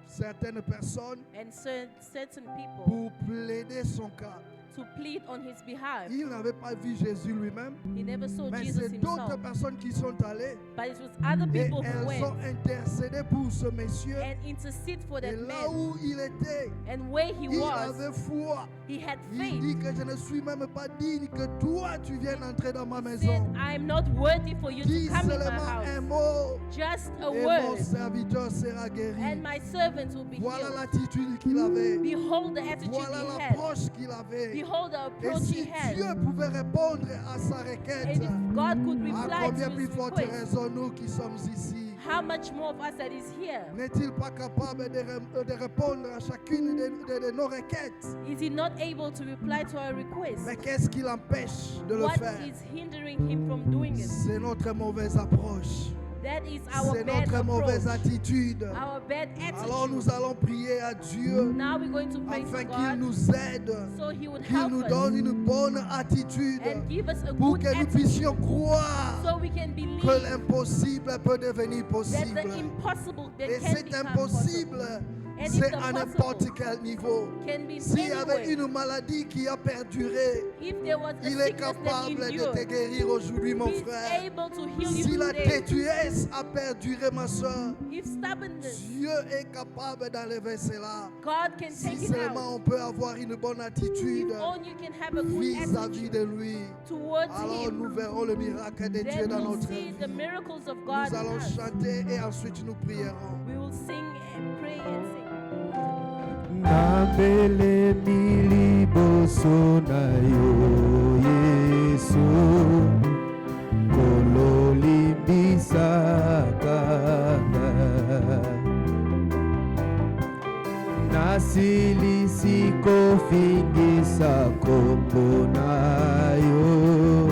certaines personnes and certain people pour plaider son cas. to plead on his behalf. Il n'avait pas vu Jésus lui-même, He never saw mais Jesus c'est d'autres himself, personnes qui sont allées but it was other et people who elles ont went intercédé pour ce monsieur. and intercede for Et that là man. où il était, And where he il was, avait foi. he had Il faith. dit que je ne suis même pas digne que toi tu viennes entrer dans ma Said, maison. I'm not worthy for you Dis to come in my seulement un house. mot Just a et mon word, serviteur sera guéri. and my servant will be Voilà healed. l'attitude qu'il avait. Behold the attitude Voilà he had. l'approche qu'il avait. Behold the Et approach si he had. Dieu pouvait répondre à sa requête, And if God could à reply combien to plus his forte request, raison nous qui sommes ici. how much more of us that is here? N'est-il pas capable de répondre à chacune de nos requêtes? Is he not able to reply to our requests? Mais qu'est-ce qui l'empêche de le What faire? is hindering him from doing it? C'est notre mauvaise approche. That is our C'est bad notre mauvaise approach, attitude. our bad Alors nous attitude. allons prier à Dieu Now we're going to pray afin to qu'il God nous aide, so he would qu'il help nous us donne une bonne attitude and give us a pour good que nous attitude puissions croire so we can believe que l'impossible peut devenir that possible. the impossible that Et can c'est become impossible, possible. And c'est if à the n'importe possible quel niveau. can be S'il y avait anywhere, une maladie qui a perduré, if there was a il est sickness that capable de te endured, guérir aujourd'hui, mon he's frère. able to heal you Si la today. têtuesse a perduré, ma soeur, If stubbornness, Dieu est capable d'enlever cela. God can Si take it seulement out. on peut avoir une bonne attitude If only you can have a good vis-à-vis de attitude lui, towards alors him, nous verrons le miracle de Dieu then dans we'll notre see vie. the miracles of God Nous in allons us. chanter et ensuite nous prierons. We will sing and pray and sing. Nambele miliboso na yo Yesu kololimbisakanga nasilisi kofingisa kombo na yo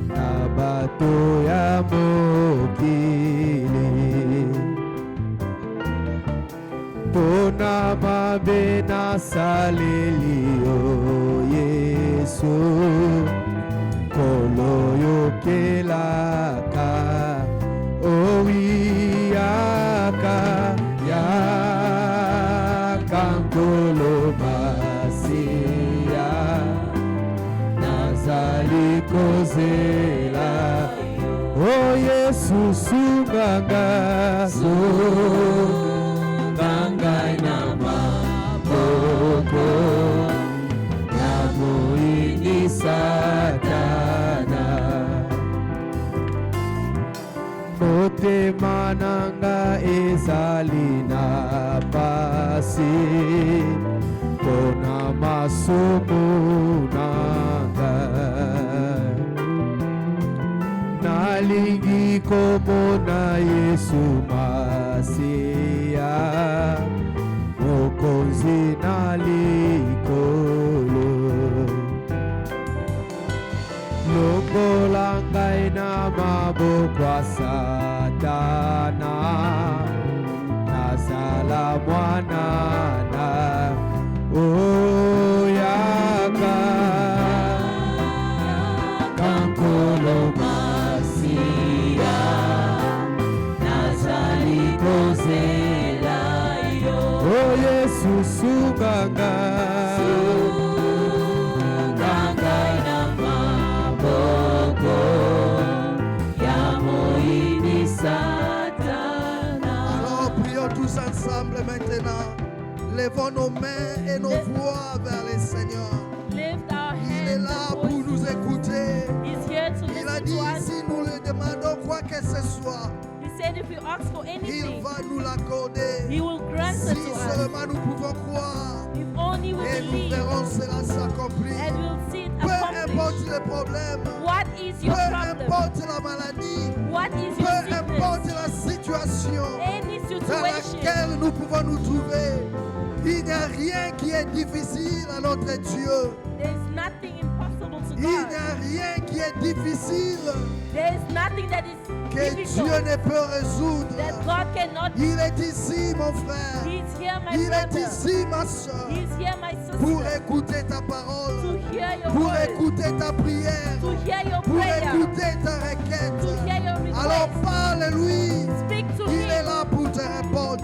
na bato ya mokili Pona mabe nasaleli yo Yesu Kolo yokelaka Owiyaka Yaka nkolo masiya Nazali kozela O Yesu sunganga Ngai na maboko ya moyini Satana motema nanga ezali na pasi mpona masumu nanga nalingi komona Yesu Masiya mokonzi na likolo lokola ngai na maboko ya Satana nazala mwana na oyaka kankolo Masiya nazali kozela yo o Yesu sunganga ngai na maboko ya moyini Satana. Alors prions tous ensemble maintenant. Levons nos mains et nos voix vers le Seigneur. Lift our Il est hands là and pour voices. nous écouter. He's here to Il a listen dit, to us. si nous lui demandons quoi que ce soit, He said if we ask for il anything, va nous l'accorder. he will grant Si it to us. seulement nous pouvons croire, If only we et nous believe, verrons cela s'accomplir. and we'll see it Peu importe accomplished. le problème, What is your peu problem? importe la maladie, What is peu your importe sickness? la situation Any dans situation, laquelle nous pouvons nous trouver, il n'y a rien qui est difficile à notre Dieu. there is nothing impossible to Il n'y God. a rien qui est difficile There is nothing that is que Dieu difficult ne peut résoudre. that God cannot do. Il est ici, mon frère. He's here, my Il est brother. ici, ma soeur, He's here, my pour sister. écouter ta To parole, hear your pour word. écouter ta prière, To hear your pour prayer. écouter ta To requête. hear your Alors request. parle-lui. Speak to Il est him. là pour te répondre.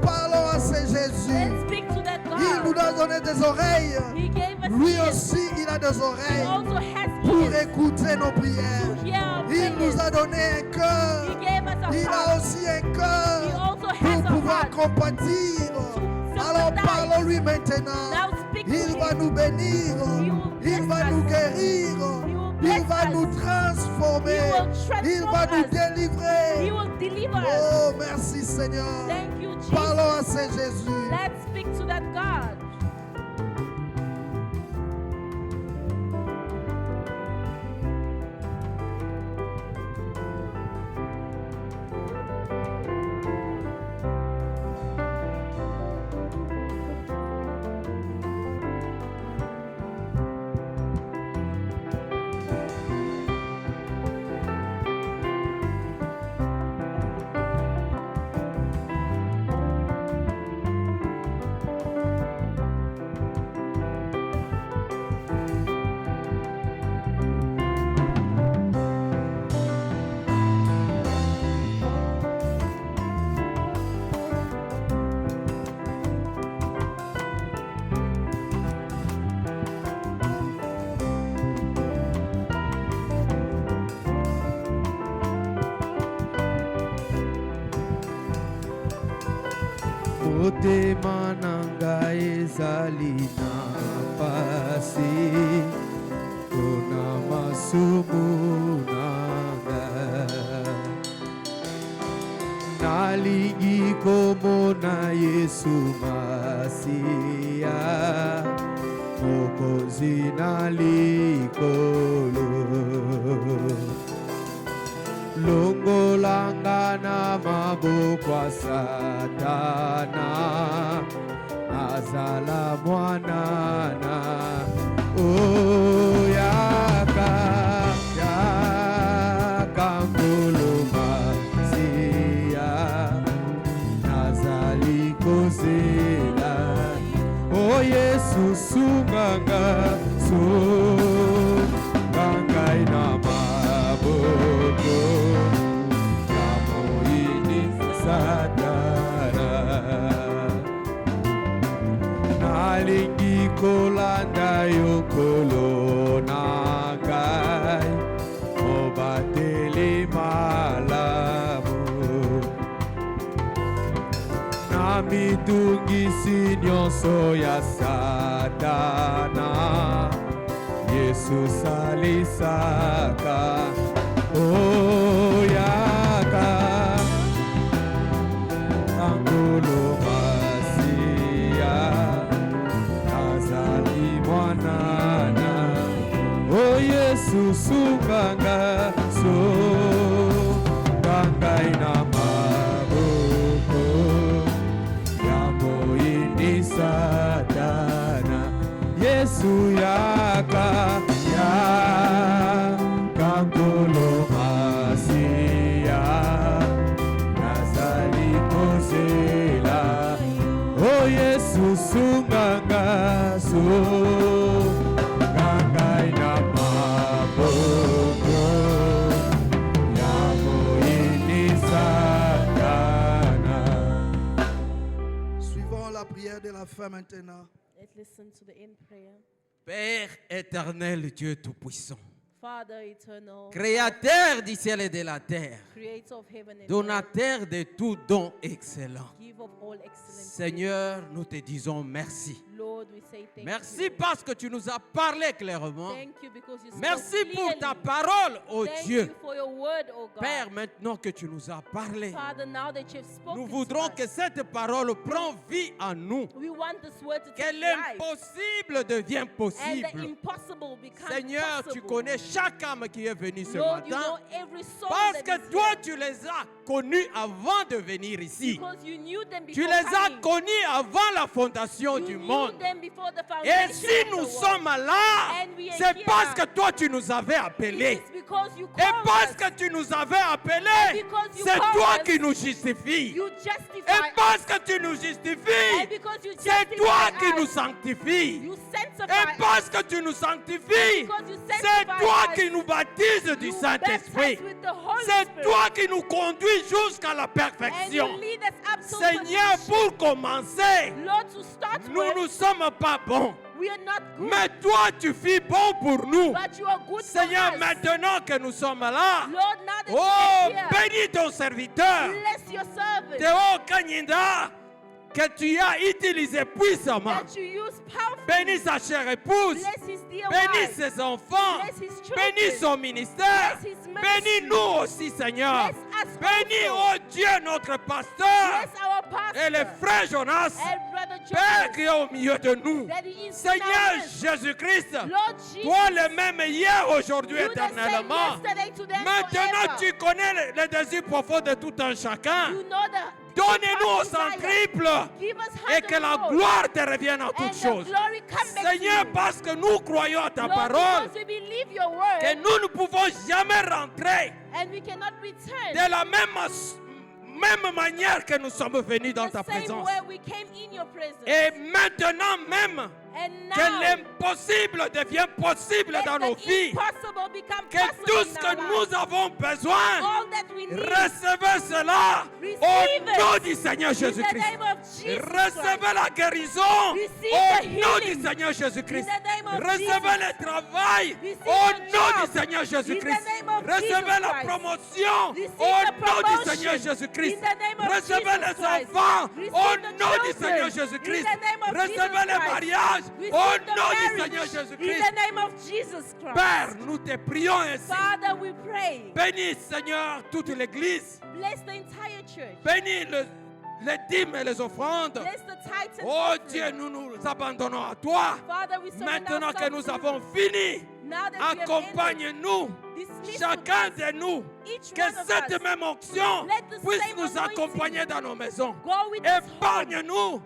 Parlons à ce Jésus. Let's speak to that Il nous God. a donné des oreilles. He gave us Lui ears. aussi, il a des He oreilles also has pour ears écouter nos to prières. hear our Il nous prayers. a donné un He cœur. gave us a Il a heart. aussi un He cœur also pour has a pouvoir heart. compatir. Alors sympathize. parlons-lui maintenant. Now speak to Il va him. nous bénir. Il va nous guérir. Il va nous transformer. Il va nous He délivrer. will deliver us. Oh, merci Seigneur. Thank you, Jesus. Parlons à ce Jésus. Let's speak to that God. motema nanga ezali na pasi mpona masumu nanga nalingi komona Yesu Masiya mokonzi na likolo longolanga na maboko ya Satana nazala mwanana yaka ngolo Masiya nazali kozela Yesu sunganga ngai na maboko ya moyini Satana nalingi kolanda yo nkolo na ngai mobateli malamu mitungisi nyonso ya Satana Yesu salisaka yaka ngolo Masiya nazali mwanana Yesu sunganga ngai na Satana Yesu yaka ngolo Masiya nazali kozela Yesu sunganga ngai na maboko ya moyini Satana. Suivons la prière de la fin maintenant. Let's listen to the end prayer. Père éternel, Dieu tout-puissant, Father eternal, créateur du ciel et de la terre, creator of heaven and earth, donateur de tout don excellent. give of all excellence. Seigneur, nous te disons merci. Lord, we say thank Merci you. parce que tu nous as parlé clairement. Thank you because you spoke Merci pour ta clearly. parole, ô Thank Dieu. you for your word, oh God. Père, maintenant que tu nous as parlé, Father, now that you've spoken nous to voudrons us, que cette parole prenne vie en nous. we want this word to Que take life. l'impossible devienne And the possible. impossible becomes Seigneur, tu possible. connais chaque âme qui est venue ce Lord, you matin. know every soul Parce that que is toi, here. tu les as connus avant de venir ici. Because you knew them Tu before les as coming. connus avant la fondation You du knew monde. them before the Et foundation si of the nous world. sommes là, And we are c'est here. parce que toi, tu nous avais appelés. It's because you Et called parce us. que tu nous avais appelés, because you c'est called toi us, qui nous justifies. You justify Et parce us. que tu nous justifies, And because you c'est justify toi qui us, nous sanctifies. You sanctify Et parce us. que tu nous sanctifies, Because you c'est sanctify toi us, qui nous baptises du you Saint-Esprit. baptize with the Holy C'est Spirit. toi qui nous conduis jusqu'à la And perfection. you lead us up to Seigneur, perfection. pour commencer, Lord, to start nous with, ne sommes pas bons. we are not good, Mais toi, tu fis bon pour nous. but you are good Seigneur, for us. maintenant que nous sommes là, Lord, now that oh, you are here, bénis ton serviteur, bless your servant, Théo Kanyinda, que tu as utilisé puissamment. that you use powerfully. Bénis sa chère épouse, Bless his dear bénis wife. ses enfants, Bless his children. bénis son ministère, Bless his ministry. bénis-nous aussi, Seigneur. Bless us Bénis, also. oh Dieu, notre pasteur Bless our pastor et le frère Jonas, and brother Père Jonas, qui est au milieu de nous. that he is Seigneur in our midst. Jésus-Christ, Lord Jesus, toi le même hier, aujourd'hui, you the same éternellement. yesterday, today, and Maintenant, forever. tu connais les désirs profonds de tout un chacun. You know the Donnez-nous au deep heart centriple desire. Give us et que la hundredfold. gloire te revienne en And toutes the choses. glory come back Seigneur, to you. parce que nous croyons à ta Lord, parole, because we believe your word, que nous ne pouvons jamais rentrer and we cannot return de la même manière que nous sommes venus dans the ta same présence. way we came in your presence. Et maintenant même, And que now, l'impossible devienne possible let dans nos the vies. impossible become Que possible tout in ce our que lives. nous avons besoin, All that we need, recevez cela Receive au it. nom du Seigneur in the Jésus-Christ. name of Jesus Recevez Christ. la guérison Receive au the nom du healing. Seigneur In Jésus-Christ. the name name of Recevez Jesus. le travail Receive au the nom job. du Seigneur Jésus-Christ. In the name of Recevez Jesus la Christ. promotion Receive au the nom du promotion. Seigneur Jésus-Christ. In the name of Recevez Jesus les Christ. enfants Receive au the nom du children. Seigneur In Jésus-Christ. the name of Recevez Jesus les Christ. mariages Receive au the nom du marriage. Seigneur In Jésus-Christ. the name of Jesus Christ. Père, nous te prions ainsi. Father, we pray. Bénis, Seigneur, toute l'Église. Bless the entire church. Bénis les dîmes et les offrandes. Bless the tithes and Oh offering. Dieu, nous nous abandonnons à toi. Father, we surrender Maintenant que ourselves nous to avons you. fini, Now that we have ended, accompagne-nous, dismiss chacun with us, de nous, each que one of cette us, même onction let the puisse same nous anointing accompagner dans nos maisons. go with us home. Épargne-nous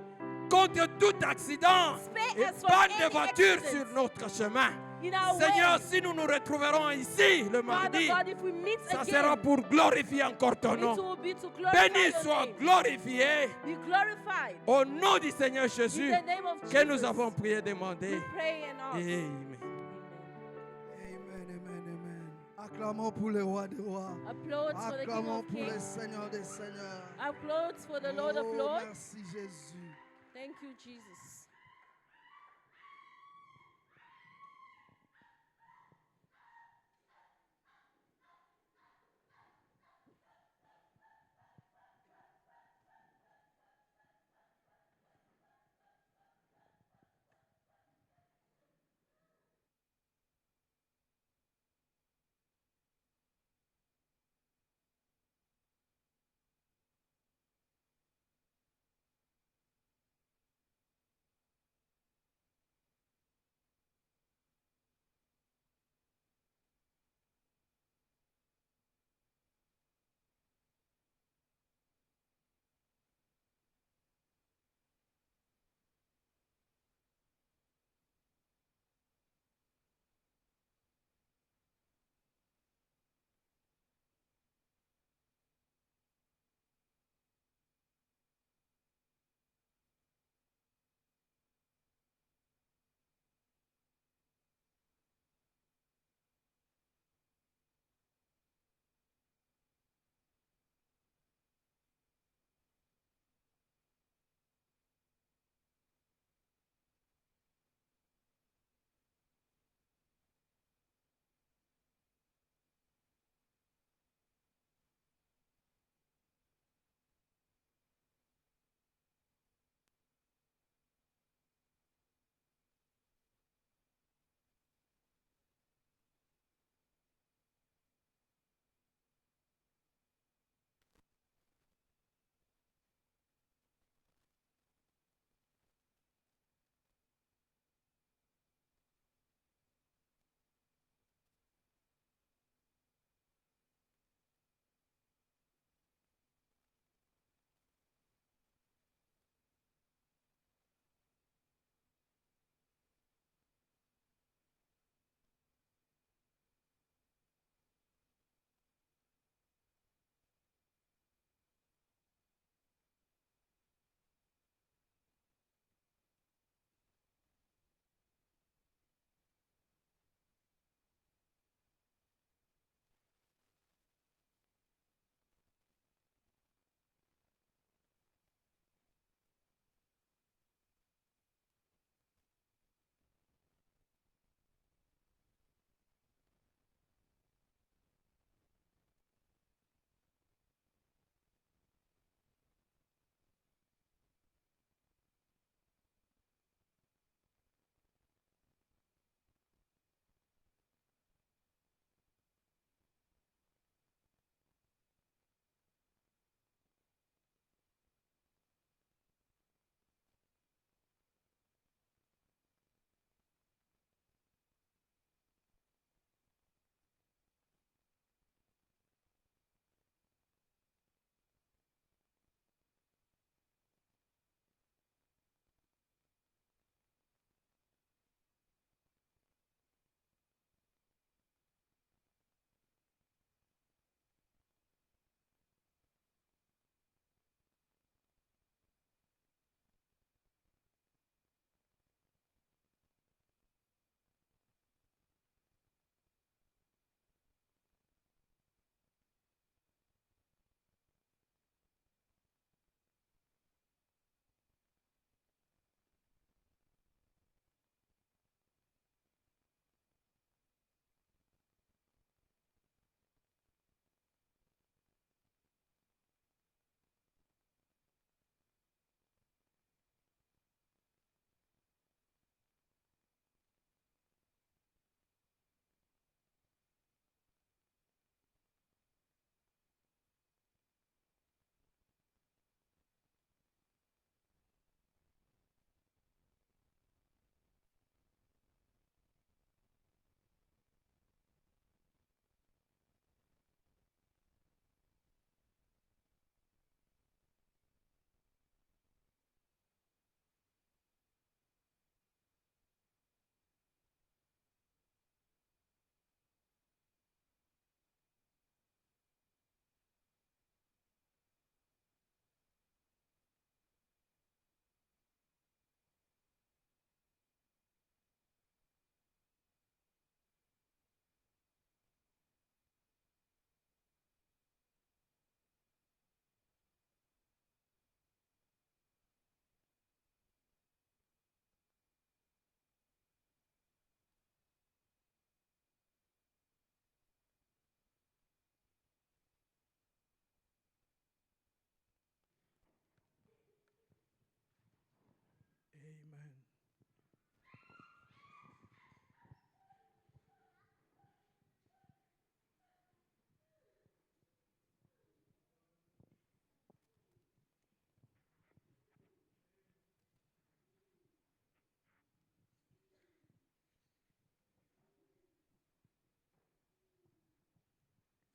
contre tout accident. Spare us from Épargne des any voitures accidents sur notre chemin. in our Seigneur, way. si nous nous retrouverons ici le Father mardi, God, if we meet ça again, sera pour glorifier encore ton it nom. will be to glorify Béni your soit name. glorifié Be glorified. au nom du Seigneur In Jésus the name of que nous Jesus, avons prié demander. we pray and ask. Amen. Amen, amen, amen. Acclamons pour le roi des rois. Applause for the King Acclamons of pour le Kings. Seigneur des Seigneurs. Applause for the Lord of Oh, Lords. merci Jésus. Thank you, Jesus.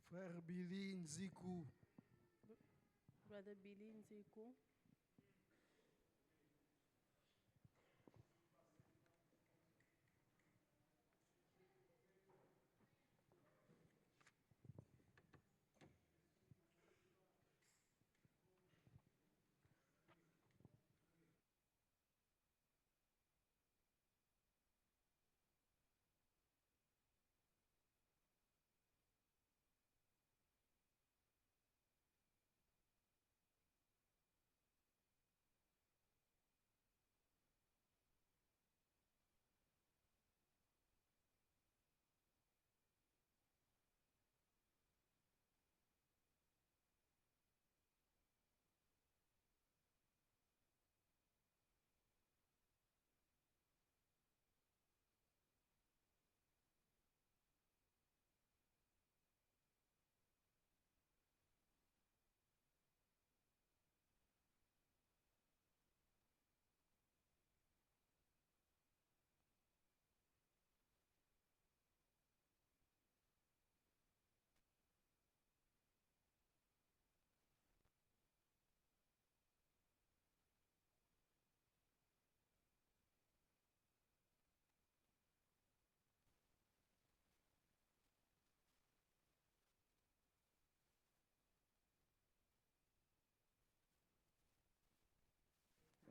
Frère Billy Nziku. Brother Billy Nziku.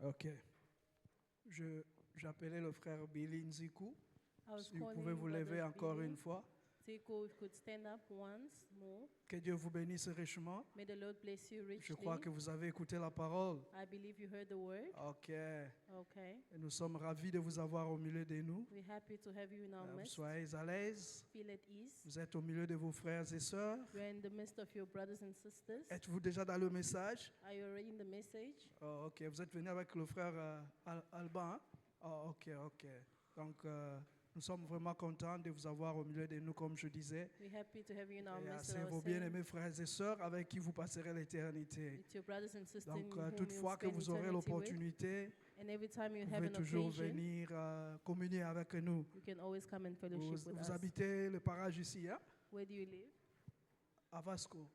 Ok. J'appelais le frère Billy Nziku. I was Si vous calling pouvez vous lever Brother encore Billy une fois. Nziku, if you could stand up once more. Que Dieu vous bénisse richement. May the Lord bless you richly. Je crois que vous avez écouté la parole. I believe you heard the word. Ok. Okay. Et nous sommes ravis de vous avoir au milieu de nous. We're happy to have you in our midst. Soyez à l'aise. Feel at ease. Vous êtes au milieu de vos frères et sœurs. You're in the midst of your brothers and sisters. Êtes-vous déjà dans le message? Are you already in the message? Oh, ok. Vous êtes venu avec le frère Alban. Hein? Oh, ok, ok. Donc, nous sommes vraiment contents de vous avoir au milieu de nous, comme je disais. We're happy to have you in our Et midst. c'est vos bien-aimés frères et sœurs avec qui vous passerez l'éternité. It's your brothers and sisters Donc, in whom toutefois you'll que spend vous aurez eternity with. l'opportunité, And every time you vous have pouvez an toujours occasion, venir communier avec nous. you can always come and fellowship with Vous us. habitez le parage ici, hein? Where do you live? À Vasco.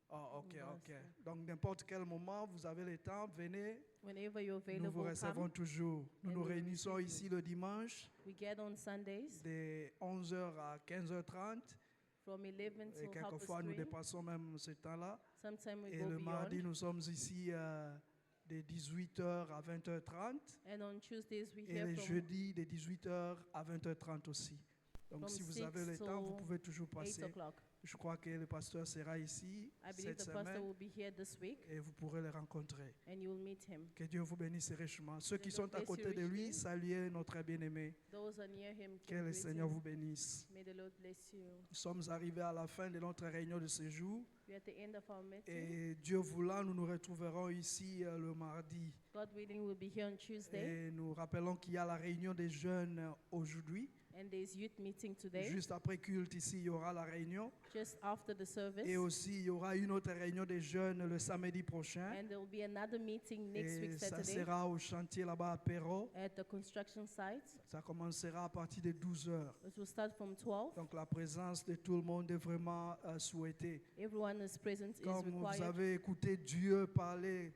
Oh, ok, ok. Vasco. Donc, n'importe quel moment, vous avez le temps, venez. Whenever you're Nous vous available, recevons come. toujours. Nous And nous we réunissons receive ici le dimanche We gather on Sundays de 11h à 15h30. from 11 Et till half quelquefois, nous 3. dépassons même ce temps-là. Sometimes we Et go le mardi, beyond. nous sommes ici de 18h à 20h30. And on Tuesdays we Et hear les from jeudis, de 18h à 20h30 aussi. Donc, From si vous 6 avez le temps, vous till pouvez toujours 8 passer. o'clock. Je crois que le pasteur sera ici I believe cette the pastor semaine will be here this week et vous pourrez le rencontrer. and you'll meet him. Que Dieu vous bénisse richement. Ceux qui The sont Lord à bless you côté de lui, richly. saluez notre bien-aimé. Those are near him, Que can le greet Seigneur him. vous bénisse. May the Lord bless you. Nous sommes arrivés à la fin de notre réunion de ce jour. We're at the end of our meeting. Et Dieu voulant, nous nous retrouverons ici le mardi. God willing, we'll be here on Tuesday. Et nous rappelons qu'il y a la réunion des jeunes aujourd'hui. And there's youth meeting today. Juste après culte ici, il y aura la réunion. Just after the service. Et aussi, il y aura une autre réunion des jeunes le samedi prochain. And there will be another meeting next week, Et ça Saturday, sera au chantier là-bas à Perrault. at the construction site. Ça commencera à partir de 12h. It will start from 12. Donc la présence de tout le monde est vraiment souhaitée. Everyone is present is Comme vous required. avez écouté Dieu parler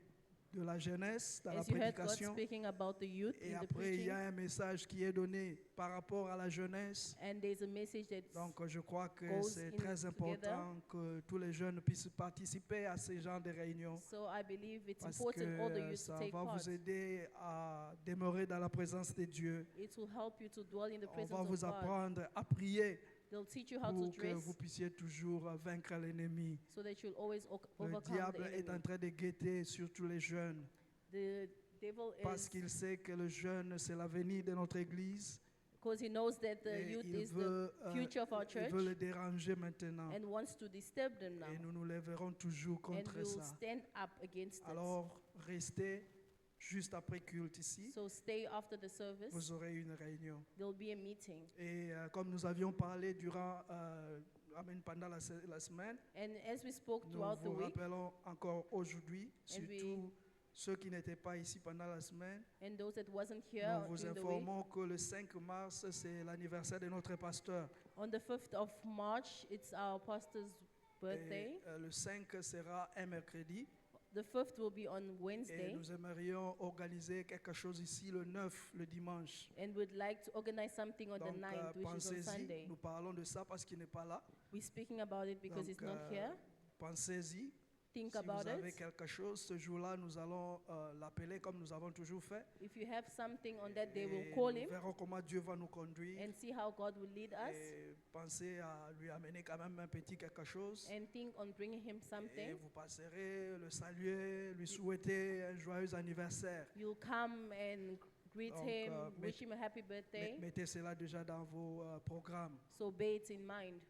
de la jeunesse dans la As you heard God prédication, speaking about the youth et in the après il y preaching, a un message qui est donné par rapport à la jeunesse. and there's a message that Donc je crois que goes c'est in très together. important que tous les jeunes puissent participer à ce genre de réunions. So I believe it's Parce important all the que youth ça to take va part. vous aider à demeurer dans la présence de Dieu. It will help you to dwell in the On presence va of vous God. apprendre à prier They'll teach you how to pour que dress vous puissiez toujours vaincre l'ennemi. so that you'll always Le overcome the diable est en enemy. train de guetter sur tous les jeunes The devil parce is, qu'il sait que le jeune, c'est l'avenir de notre Église. because he knows that the Et youth il is veut, the future of our il church veut le déranger maintenant. and wants to disturb them now. Et nous nous lèverons toujours And contre we'll ça. stand up against Alors, restez juste après culte ici. it. So stay after the service. Vous aurez une réunion. There'll be a meeting. Et comme nous avions parlé pendant la semaine, And as we spoke nous throughout the vous week, rappelons encore aujourd'hui, And we- surtout ceux qui n'étaient pas ici pendant la semaine, and those that wasn't here nous vous during the week, informons que le 5 mars, c'est l'anniversaire de notre pasteur. on the 5th of March, it's our pastor's birthday. Et, le 5 sera un mercredi. The 5th will be on Et Wednesday. nous aimerions organiser quelque chose ici le 9, le dimanche. And we'd like to organize something on the Donc, 9th, which is on pensez-y. Sunday. Nous parlons de ça parce qu'il n'est pas là. We're speaking about it because Donc, he's not here. Pensez-y. Think Si about vous avez it. quelque chose, ce jour-là, nous allons l'appeler comme nous avons toujours fait. If you have something on that day, Et we'll call nous him verrons comment Dieu va nous conduire. and see how God will lead us. Et pensez à lui amener quand même un petit quelque chose. And think on bringing him Et something. vous passerez le saluer, lui souhaiter un joyeux anniversaire. You'll come and greet Donc, him, mais- wish him a happy birthday. Mettez cela déjà dans vos programmes. So bear it in mind.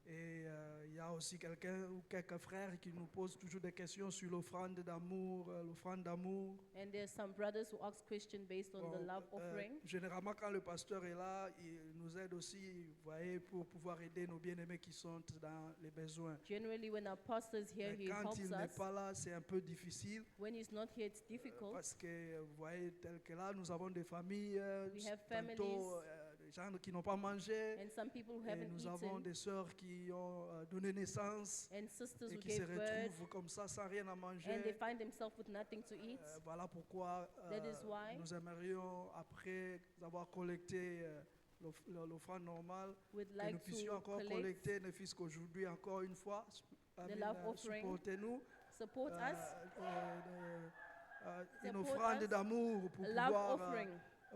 Et il y a aussi quelqu'un ou quelques frères qui nous posent toujours des questions sur l'offrande d'amour, l'offrande d'amour. And there's some brothers who ask questions based on the Bon, love offering. généralement, quand le pasteur est là, il nous aide aussi, vous voyez, pour pouvoir aider nos bien-aimés qui sont dans les besoins. Generally, when our pastor is here, Mais he quand helps il n'est us. pas là, c'est un peu difficile. When he's not here, it's difficult. Parce que, vous voyez, tel que là, nous avons des familles, We have tantôt, families. des gens qui n'ont pas mangé. And some people who Et haven't nous avons eaten. des sœurs qui ont donné naissance And sisters et who qui se gave birth. retrouvent comme ça sans rien à manger. And they find themselves with nothing to eat. Voilà pourquoi That is why nous aimerions, après avoir collecté l'offrande normale, we'd que nous like puissions to encore collect, collecter, ne fût-ce qu'aujourd'hui, encore une fois. love offering. Supportez-nous. support us. Une Support offrande us. d'amour A love offering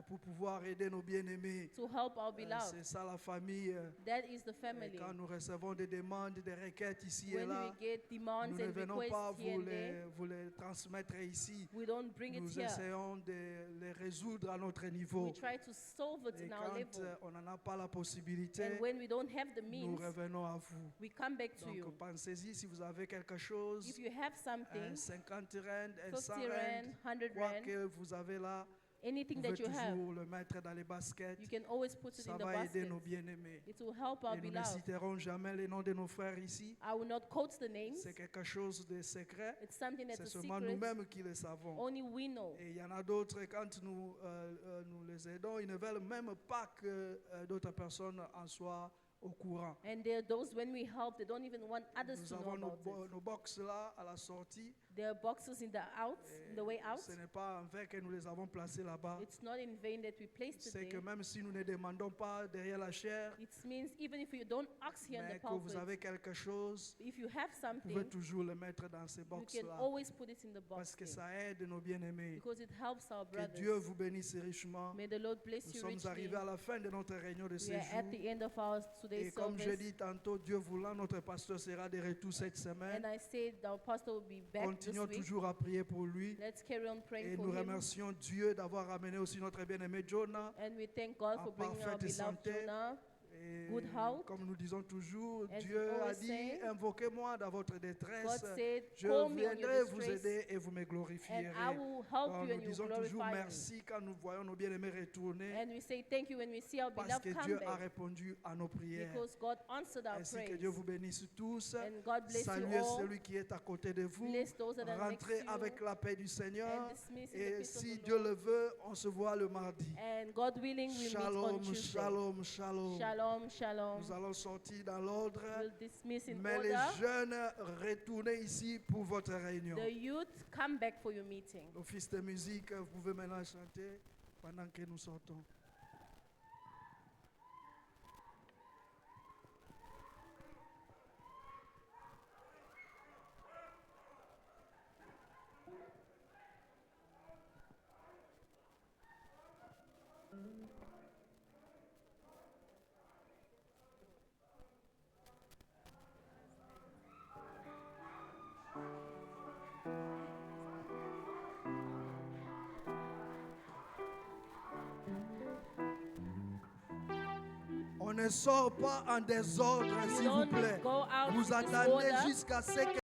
pour pouvoir aider nos bien-aimés. to help our C'est beloved. ça la famille. That is the Et family. quand nous recevons des demandes, des requêtes ici et When we là, get demands nous ne and venons pas requests here and there, vous les transmettre ici. we don't bring it Nous here. essayons de les résoudre à notre niveau. We try to solve it Et in our quand level. on n'en a pas la possibilité, And when we don't have the nous means, revenons à vous. we come back to Donc you. pensez-y, si vous avez quelque chose, If you have un something, 50 rand, un 50 100 rand, rand, 100 quoi rand, que vous avez là, vous anything pouvez that you have, toujours le mettre dans les baskets. you can always put it Ça in the va aider basket. nos bien-aimés. It will help our Et nous ne beloved. citerons jamais les noms de nos frères ici. I will not quote the names. C'est quelque chose de secret. It's something that's C'est a seulement secret. nous-mêmes qui le savons. Only we know. Et il y en a d'autres, quand nous les aidons, ils ne veulent même pas que d'autres personnes en soient au courant. And there are those when we help, they don't even want others Nous to know avons about it. nos box là à la sortie. There are boxes in the Et the way out. ce n'est pas en vain que nous les avons placés là-bas. It's not in vain that we placed it C'est que there. même si nous ne demandons pas derrière la chair, It means even if you don't ask here in mais the que vous pulpit, avez quelque chose, if you have vous pouvez something, toujours le mettre dans ces you box can là. always put it in the Parce box que there, ça aide nos bien-aimés. because it helps our Que Dieu brothers. vous bénisse richement. May the Lord bless Nous you sommes richly. arrivés à la fin de notre réunion de We ce are at jour. the end of our today's Et comme je service. dis tantôt, Dieu voulant, notre pasteur sera de retour cette semaine. And I said our pastor will be back this Continuons week. toujours à prier pour lui. Let's carry on praying Et for nous him. remercions Dieu d'avoir amené aussi notre bien-aimé Jonah. And we thank God en for bringing our parfaite beloved santé. Jonah. Et Good health. comme nous disons toujours, As Dieu we a always dit, say, invoquez-moi dans votre God détresse. said, Je call me on viendrai your vous distress, aider et vous me and glorifierez. I will help Donc, you and nous you disons toujours glorify me. merci quand nous voyons nos bien-aimés retourner. And we say thank you when we see our Parce beloved que come Dieu a back, répondu à nos prières. because God answered our Ainsi que prayers. Dieu vous bénisse tous. And God bless you Saluez all. celui qui est à côté de vous. Bless those that are next to Rentrez you. avec la paix du Seigneur. And dismiss in the Et peace of si the Dieu Lord. le veut, on se voit le mardi. And God willing, we meet on Shalom, Tuesday. shalom, shalom. Shalom, shalom. Nous allons sortir dans l'ordre. We'll dismiss in Mais les order. jeunes, retournez ici pour votre réunion. The youth, come back for your meeting. L'office de musique, vous pouvez maintenant chanter pendant que nous sortons. On ne sort pas en désordre, s'il vous Don't plaît. go out Vous in attendez disorder. jusqu'à ce que